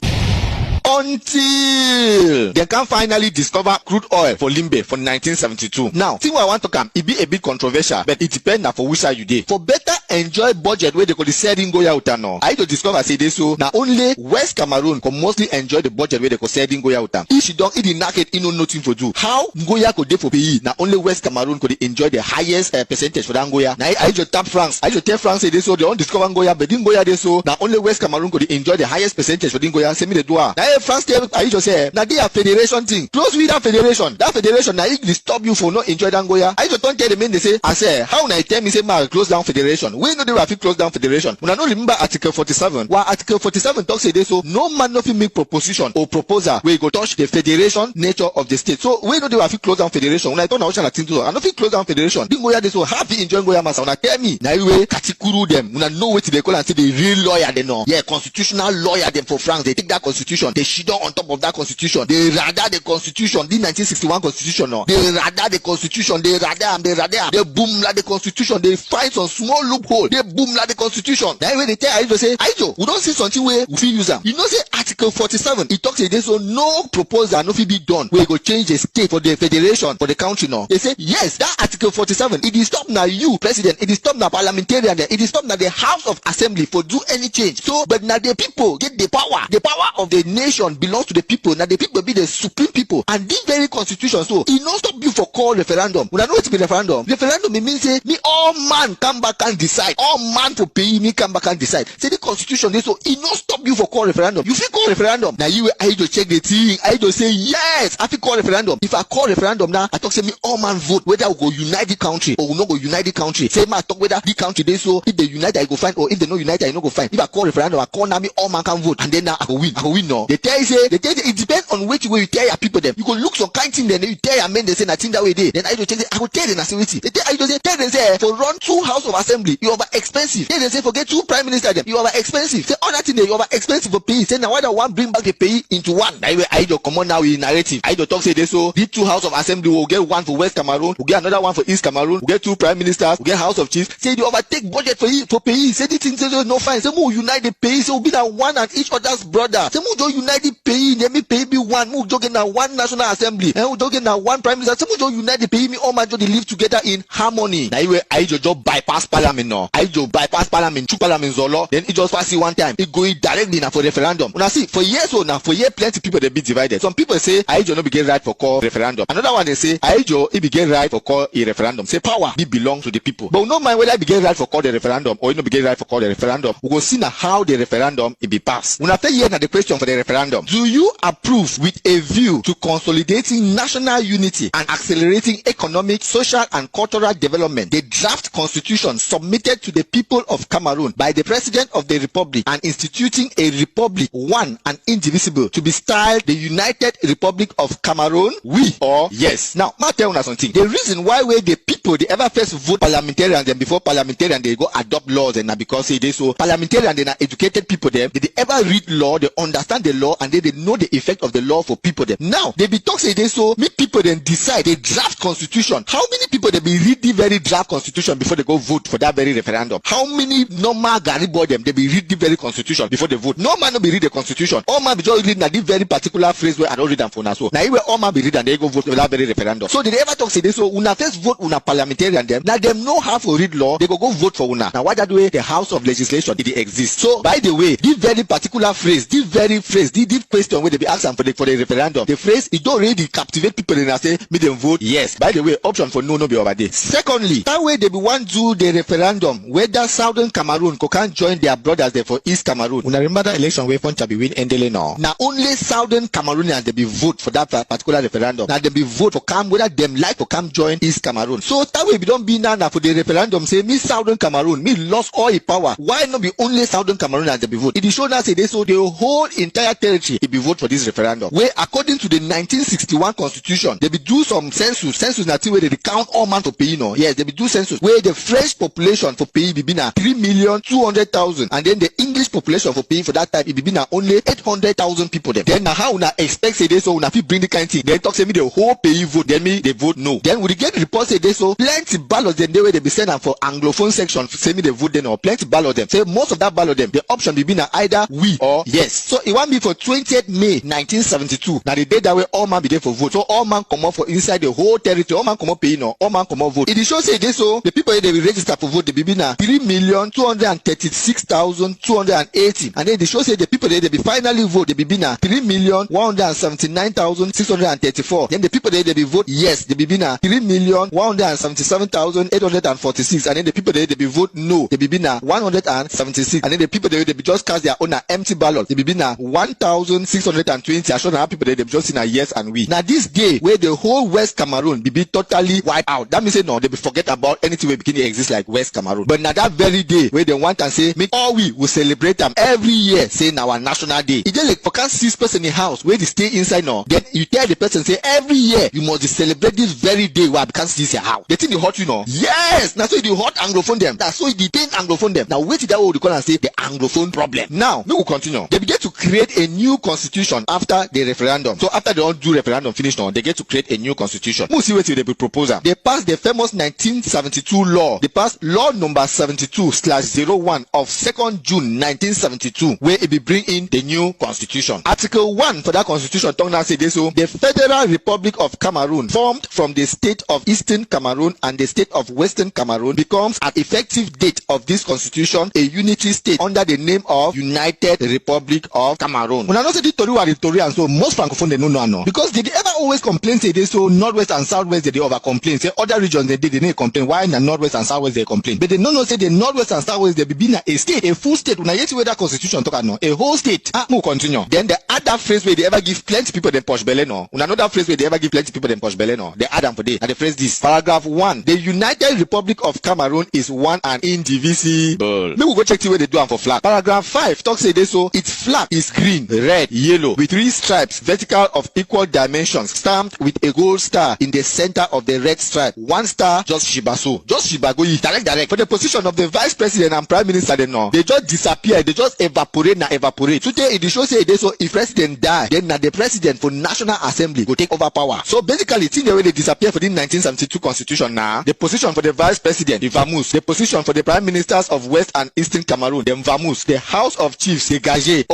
E: Until they can finally discover crude oil for Limbe for 1972. Now, see what I want to come, it be a bit controversial, but it depends for which side you did. For better enjoy budget where they could sell in Goya Utano. I to discover say this so now only West Cameroon can mostly enjoy the budget where they could sell in Goya Utano. If you don't eat the market, you know nothing for do. How Goya could do for pay? Now only West Cameroon could enjoy the highest percentage for that Goya. Now I just tap France. I just tell France say this so they don't discover Goya, but in Goya they so now only West Cameroon could enjoy the highest percentage for Goya. Send me the door. Now France tell I just say now they are federation thing. Close with that federation. That federation now it stop you for not enjoy that Goya. I just don't tell the men they say I say how now tell me say ma close down federation. We know they will close down federation. When I don't remember Article 47. While Article 47 talks say this so no man nothing make proposition or proposal where you go touch the federation nature of the state. So we know they will close down federation. When I don't know what I think to I don't close down federation. Didn't Goya they so happy enjoying Goya massa. When I tell me now we katikuru them. When I know what they call and say the real lawyer they know. Yeah, constitutional lawyer them for France. They take that constitution. They shit on top of that constitution. They rather the constitution. The 1961 constitution no. They rather the constitution. They rather and they rather. They boom like the constitution. They find some small loophole. They boom like the constitution. That way they tell I say Aijo, we don't see something where we use them. You know say Article 47. It talks say so no proposal no be done. We go change the state for the federation for the country now. They say yes, that Article 47. It is stop now you president. It is stop now parliamentarian. It is stop now the House of Assembly for do any change. So but now the people get the power. The power of the nation belongs to the people. Now the people be the supreme people. And this very constitution so it not stop you for call referendum. When I know it's be referendum. Referendum it means say me all man come back and decide. All man for pay me come back and decide. Say the constitution they so it not stop you for call referendum. You feel call referendum. Now you I to check the thing. I to say yes. I feel call referendum. If I call referendum now I talk say me all man vote whether we go unite the country or we not go unite the country. Say me I talk whether the country they so if they unite I go find or if they no unite I no go find. If I call referendum I call now me all man can vote and then now I go win. I go win now. They tell you say it depends on which way you tell your people them. You go look some kind thing then you tell your men they say nothing that way they. Then I do change it. I go tell them I say wait. They tell I do say tell them say for run 2 House of Assembly you over expensive. Then they say forget 2 prime minister them, you over expensive. Say other thing you over expensive for pay. Say now why don't one bring back the pay into one? Now I don't come on now in narrative. I don't talk say this so the 2 House of Assembly will get 1 for West Cameroon, we'll get another 1 for East Cameroon, we'll get 2 prime ministers, we'll get House of Chiefs. Say they overtake budget for pay. Say the thing say no fine. Say more unite the pay. So we'll be now one and each other's brother. Say more don't unite the pay. Let me pay be one. More don't get now 1 National Assembly. And we don't get now 1 prime minister. Say more don't unite the pay. Me all my job they live together in harmony. Now I just bypass parliament now. I just bypass parliament. 2 parliaments zolo. Then it just pass it 1 time. It go directly now for referendum. Now see for years so now for years plenty people they be divided. Some people say I just not be get right for call referendum. Another one they say I just be get right for call a referendum. Say power be belong to the people. But we no mind whether I be get right for call the referendum or you not be get right for call the referendum. We go see now how the referendum it be passed. When after hearing the question for the referendum, do you approve with a view to consolidating national unity and accelerating economic, social and cultural development the draft constitution submitted to the people of Cameroon by the President of the Republic and instituting a republic one and indivisible to be styled the United Republic of Cameroon? We or yes? Now, ma tell you something. The reason why the people they ever first vote parliamentarians and before parliamentarians they go adopt laws and because say they so parliamentarians they are educated people them they ever read law, they understand the law and they know the effect of the law for people them. Now they be talk say they so make people then decide they draft constitution. How many people they be read the very draft constitution before they go vote for that very referendum? How many normal Garibo them they be read the very constitution before they vote? No man no be read the constitution. All man be just read na the very particular phrase where I don't read them for now. So now where all man be read and they go vote for that very referendum. So they ever talk say they so una first vote una parliamentarian them. Now them know how to read law, they go vote for una. Now why that way the House of Legislation it exists. So by the way, this very particular phrase, this question where they be asking for the referendum, the phrase it don't really captivate people and say me them vote yes. By the way, option for no be over there. Secondly, that way they be want do the referendum whether Southern Cameroon can join their brothers there for East Cameroon. Una remember that election where Fon be win endele now. Now only Southern Cameroonians they be vote for that particular referendum. Now they be vote for come whether them like to come join East Cameroon. So that way we don't be now for the referendum say me Southern Cameroon me lost all its power. Why not be only Southern Cameroonians they be vote? It is shown us say they so the whole entire territory it be vote for this referendum. Where according to the 1961 constitution they be do some census na where they count all man to pay no. Yes, they be do census where the French population for pay be na 3,200,000 and then the English population for paying for that time it be na only 800,000 people there. Then now how una expect say they so una fit bring the kind thing. Then talk say me the whole pay vote then me they vote no. Then we get report say they so plenty ballots them they way they be send them for anglophone section say me they vote then or plenty ballot them. Say most of that ballot them the option be na either we or yes. So it want be for 20th May 1972. Now the day that way all man be there for vote. So all man come up for inside the whole territory. All man come up pay no. All man come up vote. It is show say they so the people they will register for vote they be na 3,236,280 and then they show say the people they be finally vote they be na 3,179,634. Then the people they be vote yes they be na 3,177,846 and then the people they be vote no they be na 176 and then the people they be just cast their own empty ballot they be na 1,620. I show now people they just in a yes and we. Now this day where the whole West Cameroon be totally wiped out. That means say no they be forget about anything we begin to exist like West Cameroon. But now that very day where they want and say make all we will celebrate them every year saying our national day. It just like for can't 6 person in the house where they stay inside now. Then you tell the person say every year you must celebrate this very day where because this your house. They think they hurt you know. Yes, now so the hot anglophone them. That's so the pain anglophone them. Now wait till that what we call and say the anglophone problem. Now we will continue. They begin to create a new constitution after the referendum. So after they all do referendum finish now, they get to create a new constitution. We'll see what they will propose. They passed the famous 1972 law. They passed law number 72/01 of 2nd June 1972, where it be bring in the new constitution. Article 1 for that constitution talk now say this so the Federal Republic of Cameroon formed from the state of Eastern Cameroon and the state of Western Cameroon becomes at effective date of this constitution a unity state under the name of United Republic of Cameroon. When I know say this story and so most francophone they know because they ever always complain say they so northwest and southwest they over complain say other regions they need complain why in the northwest and southwest they complain but they no say the northwest and southwest they be a state a full state. When I yet where that constitution talk no a whole state. We'll continue. Then the other phrase where they ever give plenty people them posh belly no. Another phrase where they ever give plenty people them posh belly no. They add them for day and the phrase this paragraph 1 the United Republic of Cameroon is one and indivisible. Maybe we go check the way they do them for flag. Paragraph 5 talk say this so its flag is green, red, yellow with 3 stripes vertical of equal dimensions stamped with a gold star in the center of the red stripe. One star, just Shibaso. Just Shibagoyi. Direct. For the position of the vice president and prime minister, they just disappear. They just evaporate. Today, it shows say so if president die, then the president for National Assembly will take over power. So basically, it's in the way they disappear for the 1972 constitution now. The position for the vice president, the Vamus. The position for the prime ministers of West and Eastern Cameroon, the Vamus. The House of Chiefs, the Gage.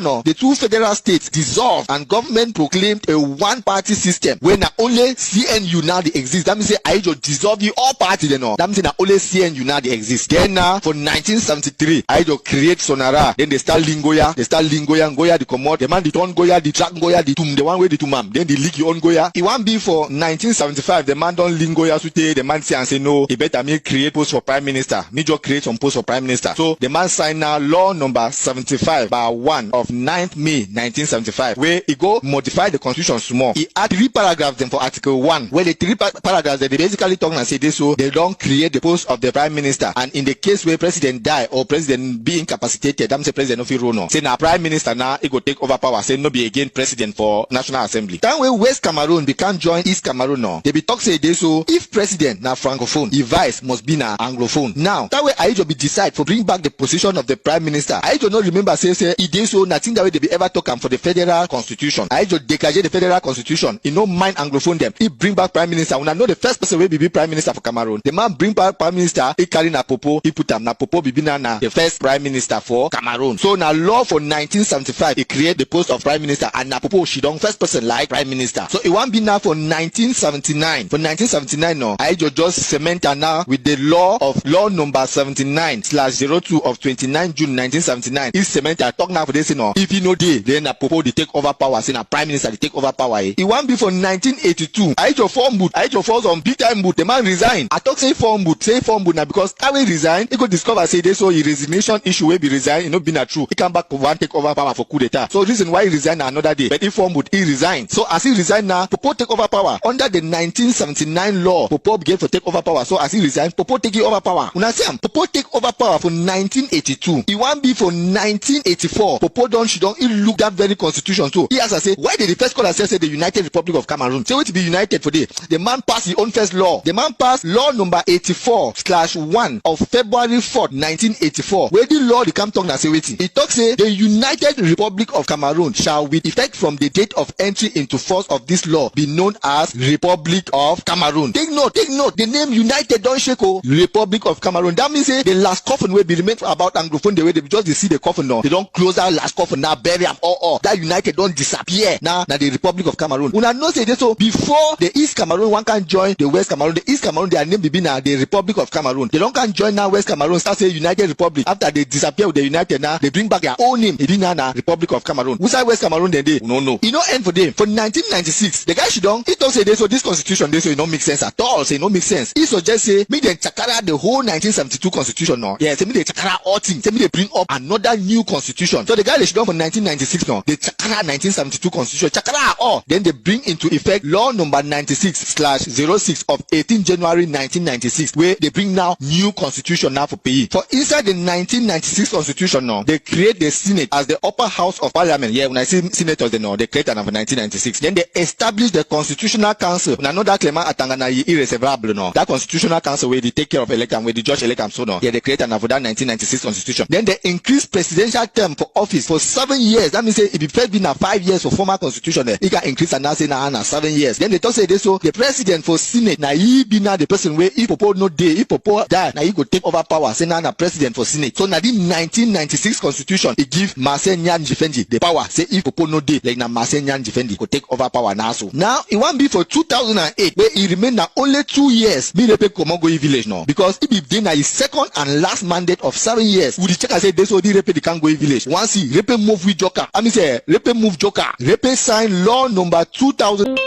E: No. The two federal states dissolved and government proclaimed a one-party system where not only CNU now they exist. That means say I just dissolve the all party then no. That means not only CNU now they exist. Then now for 1973, I just create Sonara. Then they start Lingoya. Ngoya the commode. The man the turn Goya, the track Goya, the tum, the one way the tumam. Then the leak on Goya. It won't be for 1975. The man don't Lingoya sute. The man say and say no. He better me create post for prime minister. Me just create some post for prime minister. So the man signed now law number 75 by 1 of 9th May 1975, where he go modify the constitution small. He add 3 paragraphs then for article 1, where the 3 paragraphs they basically talk and say this so they don't create the post of the prime minister. And in the case where president die or president be incapacitated, that means president of Irono. Say now prime minister now he go take over power. Say no be again president for National Assembly. That way West Cameroon they can't join East Cameroon now. They be talk say this so if president now francophone, if vice must be now anglophone. Now that way I just be decide for bring back the position of the prime minister. I just not remember say it is so nothing that way they be ever talk for the federal constitution. I just declare the federal constitution. He no mind anglophone them. He bring back prime minister. When I know the first person will be prime minister for Cameroon. The man bring back prime minister. He carry na popo. He put him na popo be na the first prime minister for Cameroon. So now law for 1975 he create the post of prime minister and na popo she don't first person like prime minister. So it won't be now for 1979. For 1979 no. I just cement now with the law number 79/02 of 29 June 1979. Is cement talk now for this no. If you know day, then a popo they take over power. Say na prime minister they take over power. It won't be for 1982. I just form boot. I just falls on big time boot. The man resign. I talk say form boot now because I will resign. He go discover say this so his resignation issue will be resign. It not be not true. He come back one take over power for coup d'etat. So reason why he resign another day. But if form boot he resign. So as he resign now, popo take over power under the 1979 law. Popo began for take over power. So as he resign, popo take over power. Una say popo take over power for 1982. It won't be for 1984. Popo she don't look that very constitution. So he has to say why did the first call say the United Republic of Cameroon? Say to be united for the man passed his own first law. The man passed law number 84/1 of February 4th, 1984. Where the law the come talk and say waiting. It talks say the United Republic of Cameroon shall with effect from the date of entry into force of this law be known as Republic of Cameroon. Take note. The name United don't shake Republic of Cameroon. That means say the last coffin will be remained about anglophone the way they just they see the coffin now. They don't close that last coffin now bury them all. That United don't disappear now the Republic of Cameroon. Una know say this so before the East Cameroon one can join the West Cameroon. The East Cameroon their name be now the Republic of Cameroon. They don't can join now West Cameroon start say United Republic. After they disappear with the United now they bring back their own name. It be now Republic of Cameroon. Who say West Cameroon then they no. You know end for them. For 1996 the guy she don't he talk say this so this constitution they say it don't make sense at all. Say it don't make sense. He suggest say me then chakara the whole 1972 constitution now. Yeah, say me they chakara all things. Say me they bring up another new constitution. So the guy they she done for 1996 now. They chakara 1972 constitution. Chakara all. Then they bring into effect law number 96/06 of 18 January 1996 where they bring now new constitution now for PE. For inside the 1996 constitution now, they create the Senate as the upper house of parliament. Yeah, when I say senators they know they create another 1996. Then they establish the constitutional council. When I know that claimant atangana irreseverable now. That constitutional council where they take care of election, where the judge election so now. Yeah, they create another that 1996 constitution. Then they increase presidential term for office for 7 years. That means say if it first been 5 years for former constitution, he can increase and now say now 7 years. Then they talk say this so the president for Senate now he be now the person where if Popo no day, if Popo die, now he go take over power. Say now president for Senate. So now the 1996 constitution it give Marcel Nyan Jifendi the power. Say if Popo no day, like now Marcel Nyan Jifendi go take over power now. So now it won't be for 2008 where he remain now only 2 years. Me repe Komongoyi village now because if he did now his second and last mandate of 7 years. Would the check and say this so the repe the Kangoyi village. Once he repe move with Joker. I mean say repe move Joker. Repe sign law number 2000.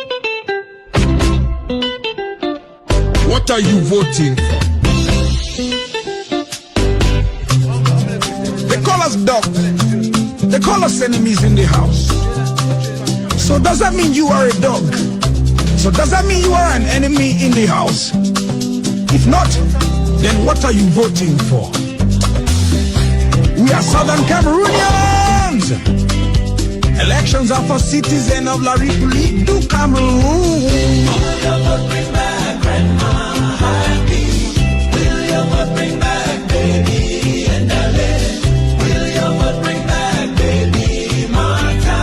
C: What are you voting for?
F: They call us dogs. They call us enemies in the house. So does that mean you are a dog? So does that mean you are an enemy in the house? If not, then what are you voting for? We are Southern Cameroonians, Elections are for citizens of La République du Cameroun.
A: Will your vote bring back Grandma Happy? Will your vote bring back baby Endale? Will your vote bring back baby Martha?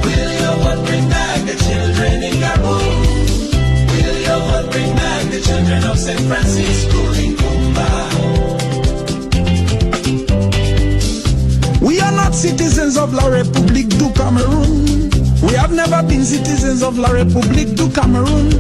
A: Will your vote bring back the children in Cameroon? Will your vote bring back the children of St. Francisco in Kumba?
F: We are not citizens of La République du Cameroun. We have never been citizens of La République du Cameroun.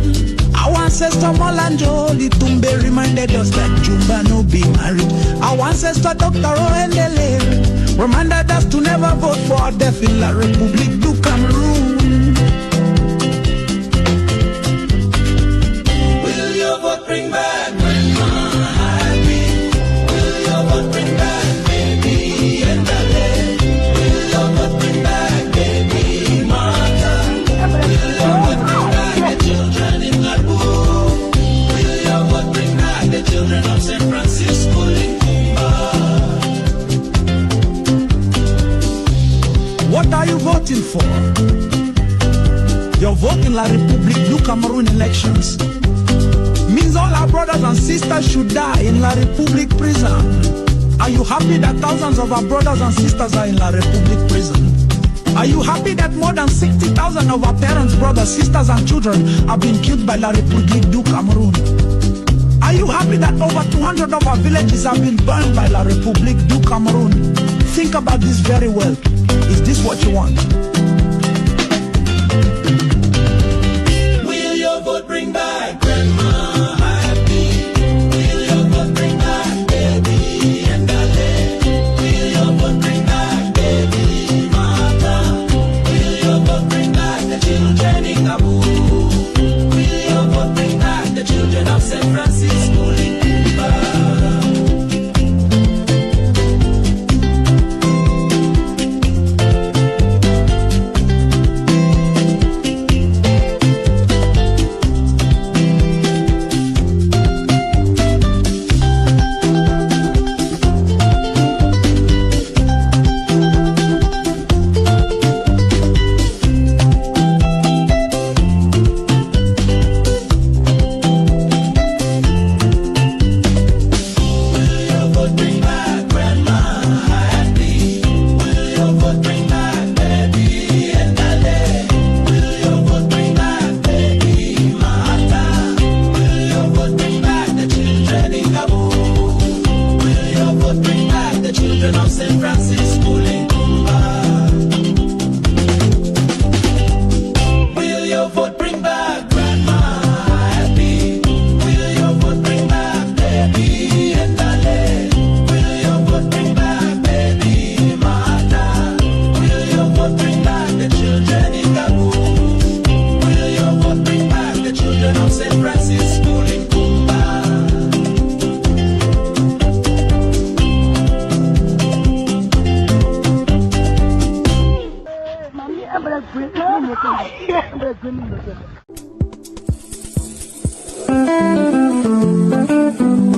F: Our ancestor Molanjo Litumbe reminded us that Jumba no be married. Our ancestor Dr. Oendele reminded us to never vote for our death in La République du Cameroun.
A: Will your vote bring back Grandma Happy? Will your vote bring back baby Endale? Will your vote bring back baby Martha? Will your vote bring back the children in Lagoon? Will your vote bring back the children of St. Francisco in Kumba?
F: What are you voting for? Your vote in La République du Cameroun elections means all our brothers and sisters should die in La République prison. Are you happy that thousands of our brothers and sisters are in La République prison? Are you happy that more than 60,000 of our parents, brothers, sisters and children have been killed by La République du Cameroun? Are you happy that over 200 of our villages have been burned by La République du Cameroun? Think about this very well. Is this what you want?
A: Will your vote bring back Grandma Happy? Will your vote bring back baby Endale? Will your vote bring back baby Martha? Will your vote bring back the children in Abu? Will your vote bring back the children of St. Francisco in Kumba?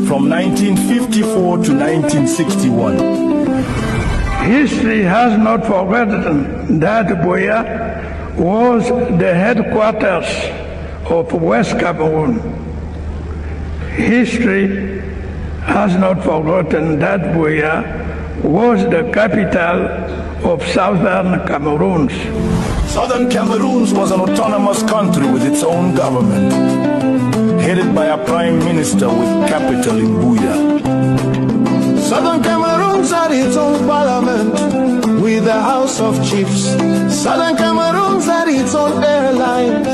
G: From 1954 to 1961.
H: History has not forgotten that Buea was the headquarters of West Cameroon. History has not forgotten that Buea was the capital of Southern Cameroon.
G: Southern Cameroon was an autonomous country with its own government, headed by a prime minister with capital in Buea.
A: Southern Cameroon had its own parliament with the House of Chiefs. Southern Cameroon had its own airlines.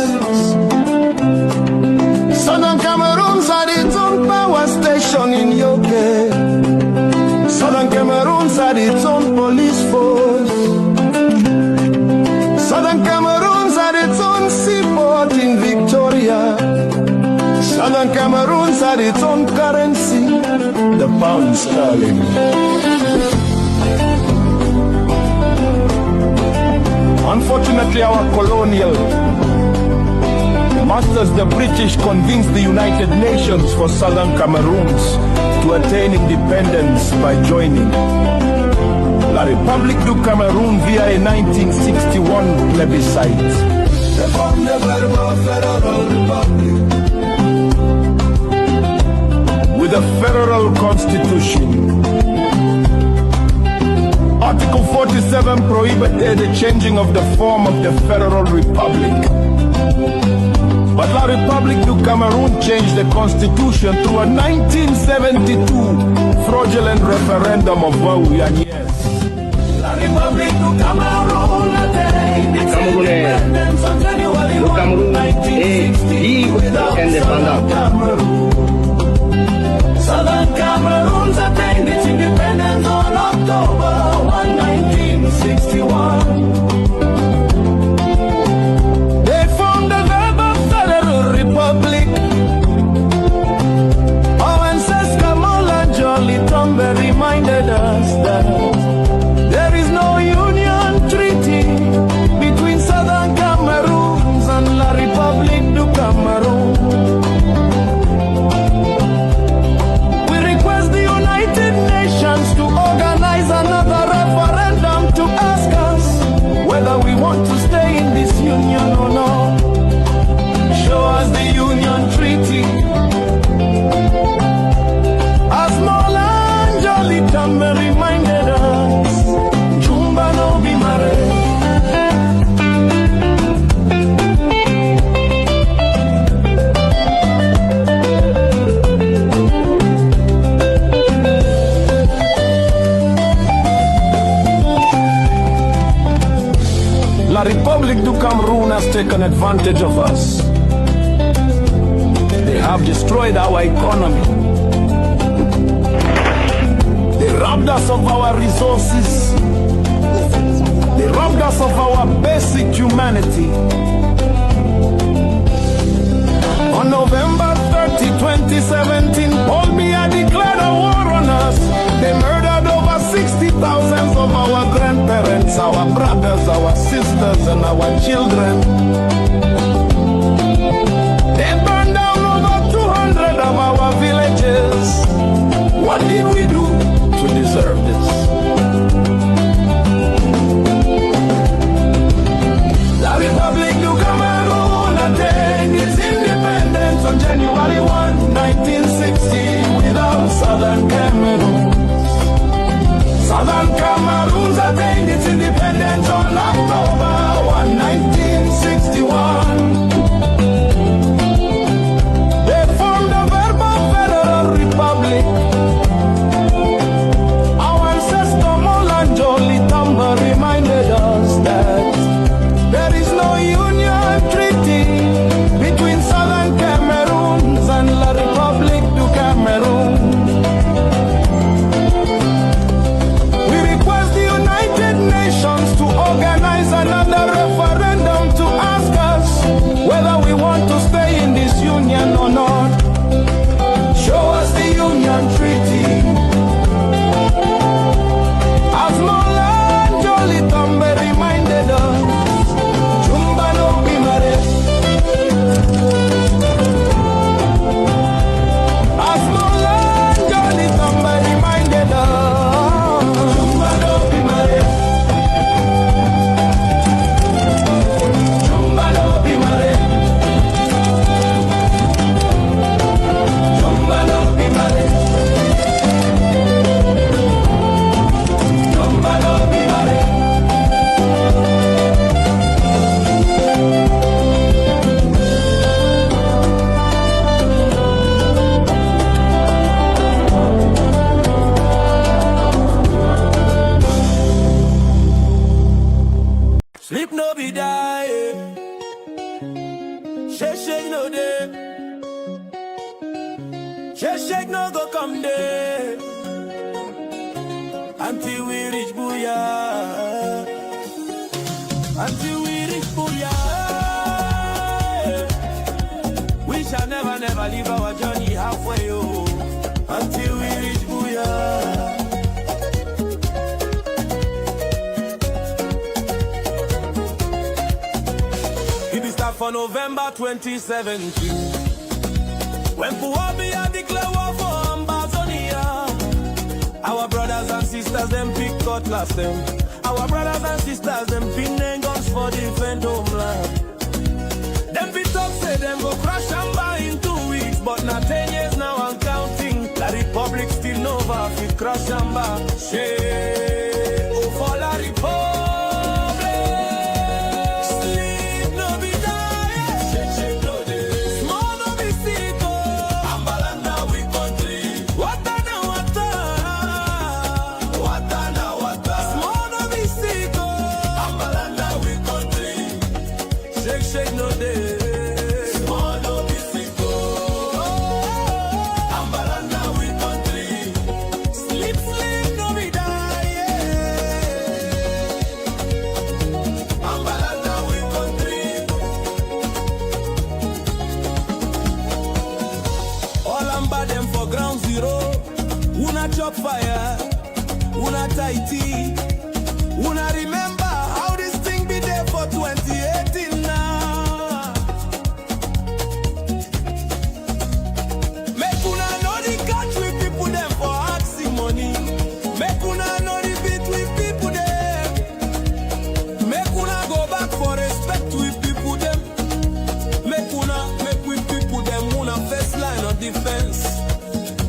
A: Southern Cameroon had its own power station in Yoke. Southern Cameroon had its own police force. Southern Cameroon had its own seaport in Victoria. Southern Cameroon had its own currency, the pound sterling.
G: Unfortunately, our colonial masters, the British, convinced the United Nations for Southern Cameroons to attain independence by joining La La République du Cameroun via a 1961 plebiscite.
A: From the Federal Republic.
G: With a federal constitution. Article 47 prohibited the changing of the form of the federal republic. But La République du Cameroun changed the constitution through a 1972 fraudulent referendum of vote and yes.
A: La République du Cameroun attained its independence on January 1, 1960 without Southern Cameroon. Southern Cameroon's attained its independence on October 1, 1961.
G: They formed a global federal republic. Our ancestor Mola Jolly Tombe reminded us that there is no union treaty between Southern Cameroons and La République du Cameroun. We request the United Nations to organize another referendum to ask us whether we want to stay in this union or not. Show us the union treaty. As Mola and Jolly Tambe reminded us, Chumba no be married. La République du Cameroun has taken advantage of us. They have destroyed our economy. They robbed us of our resources. They robbed us of our basic humanity. On November 30, 2017, Paul Biya declared a war on us. They murdered over 60,000 of our grandparents, our brothers, our sisters, and our children. They burned down over 200 of our villages. What did we do to deserve this?
A: La République du Cameroun attained its independence on January 1, 1960 without Southern Cameroon. Southern Cameroon's attained its independence on October 1, 1961.
G: They formed a verbal federal republic. Our ancestor Mola Jolly Tamba reminded us that there is no union treaty between Southern Cameroons and La République du Cameroun. We request the United Nations to organize another referendum to ask us whether we want to stay in this union or not.
A: Show us the union treaty.
G: As Mola and Jolly Tombe reminded us, Chumba no be married. As Mola and Jolly Tombe reminded us,
A: Chumba no be married. Chumba no be married. Chumba no be married. Chumba no be married. Sleep no be die. Shake no day. Shake no go come day. Until we reach Booyah. Until we reach Booyah. We shall never, never leave our journey halfway, oh. Until we reach Booyah. For November 2017, when Puwabi declared war for Ambazonia, Our brothers and sisters, them pick cutlass them. Our brothers and sisters, them pin them guns for defend homeland. Them be talk say them go crash Amba in 2 weeks, but not 10 years now I'm counting. La Republic still nova fit crash Amba. Shey, oh for la Republic. Sleep no be die, shake no dey. Small no be sick oh. Ambalanda we country. Wata na wata, wata na wata. Small no be sick oh. Ambalanda we country. Shake no dey. Small no be sick oh. Ambalanda we country. Sleep no be die. Yeah. Ambalanda we country. All Amba them for ground zero. Una chop fire, una tighty. Una remember how this thing be there for 2018 now. Make una know the catch with people them for asking money. Make una know the beat with people them. Make una go back for respect with people them. Make with people them una first line of defense.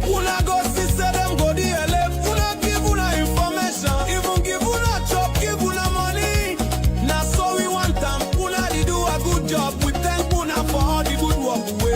A: Una go see say them go the LF. Una give una information. Even give una chop, give una money. Now so we want them. Una they do a good job. We thank una for all the good work we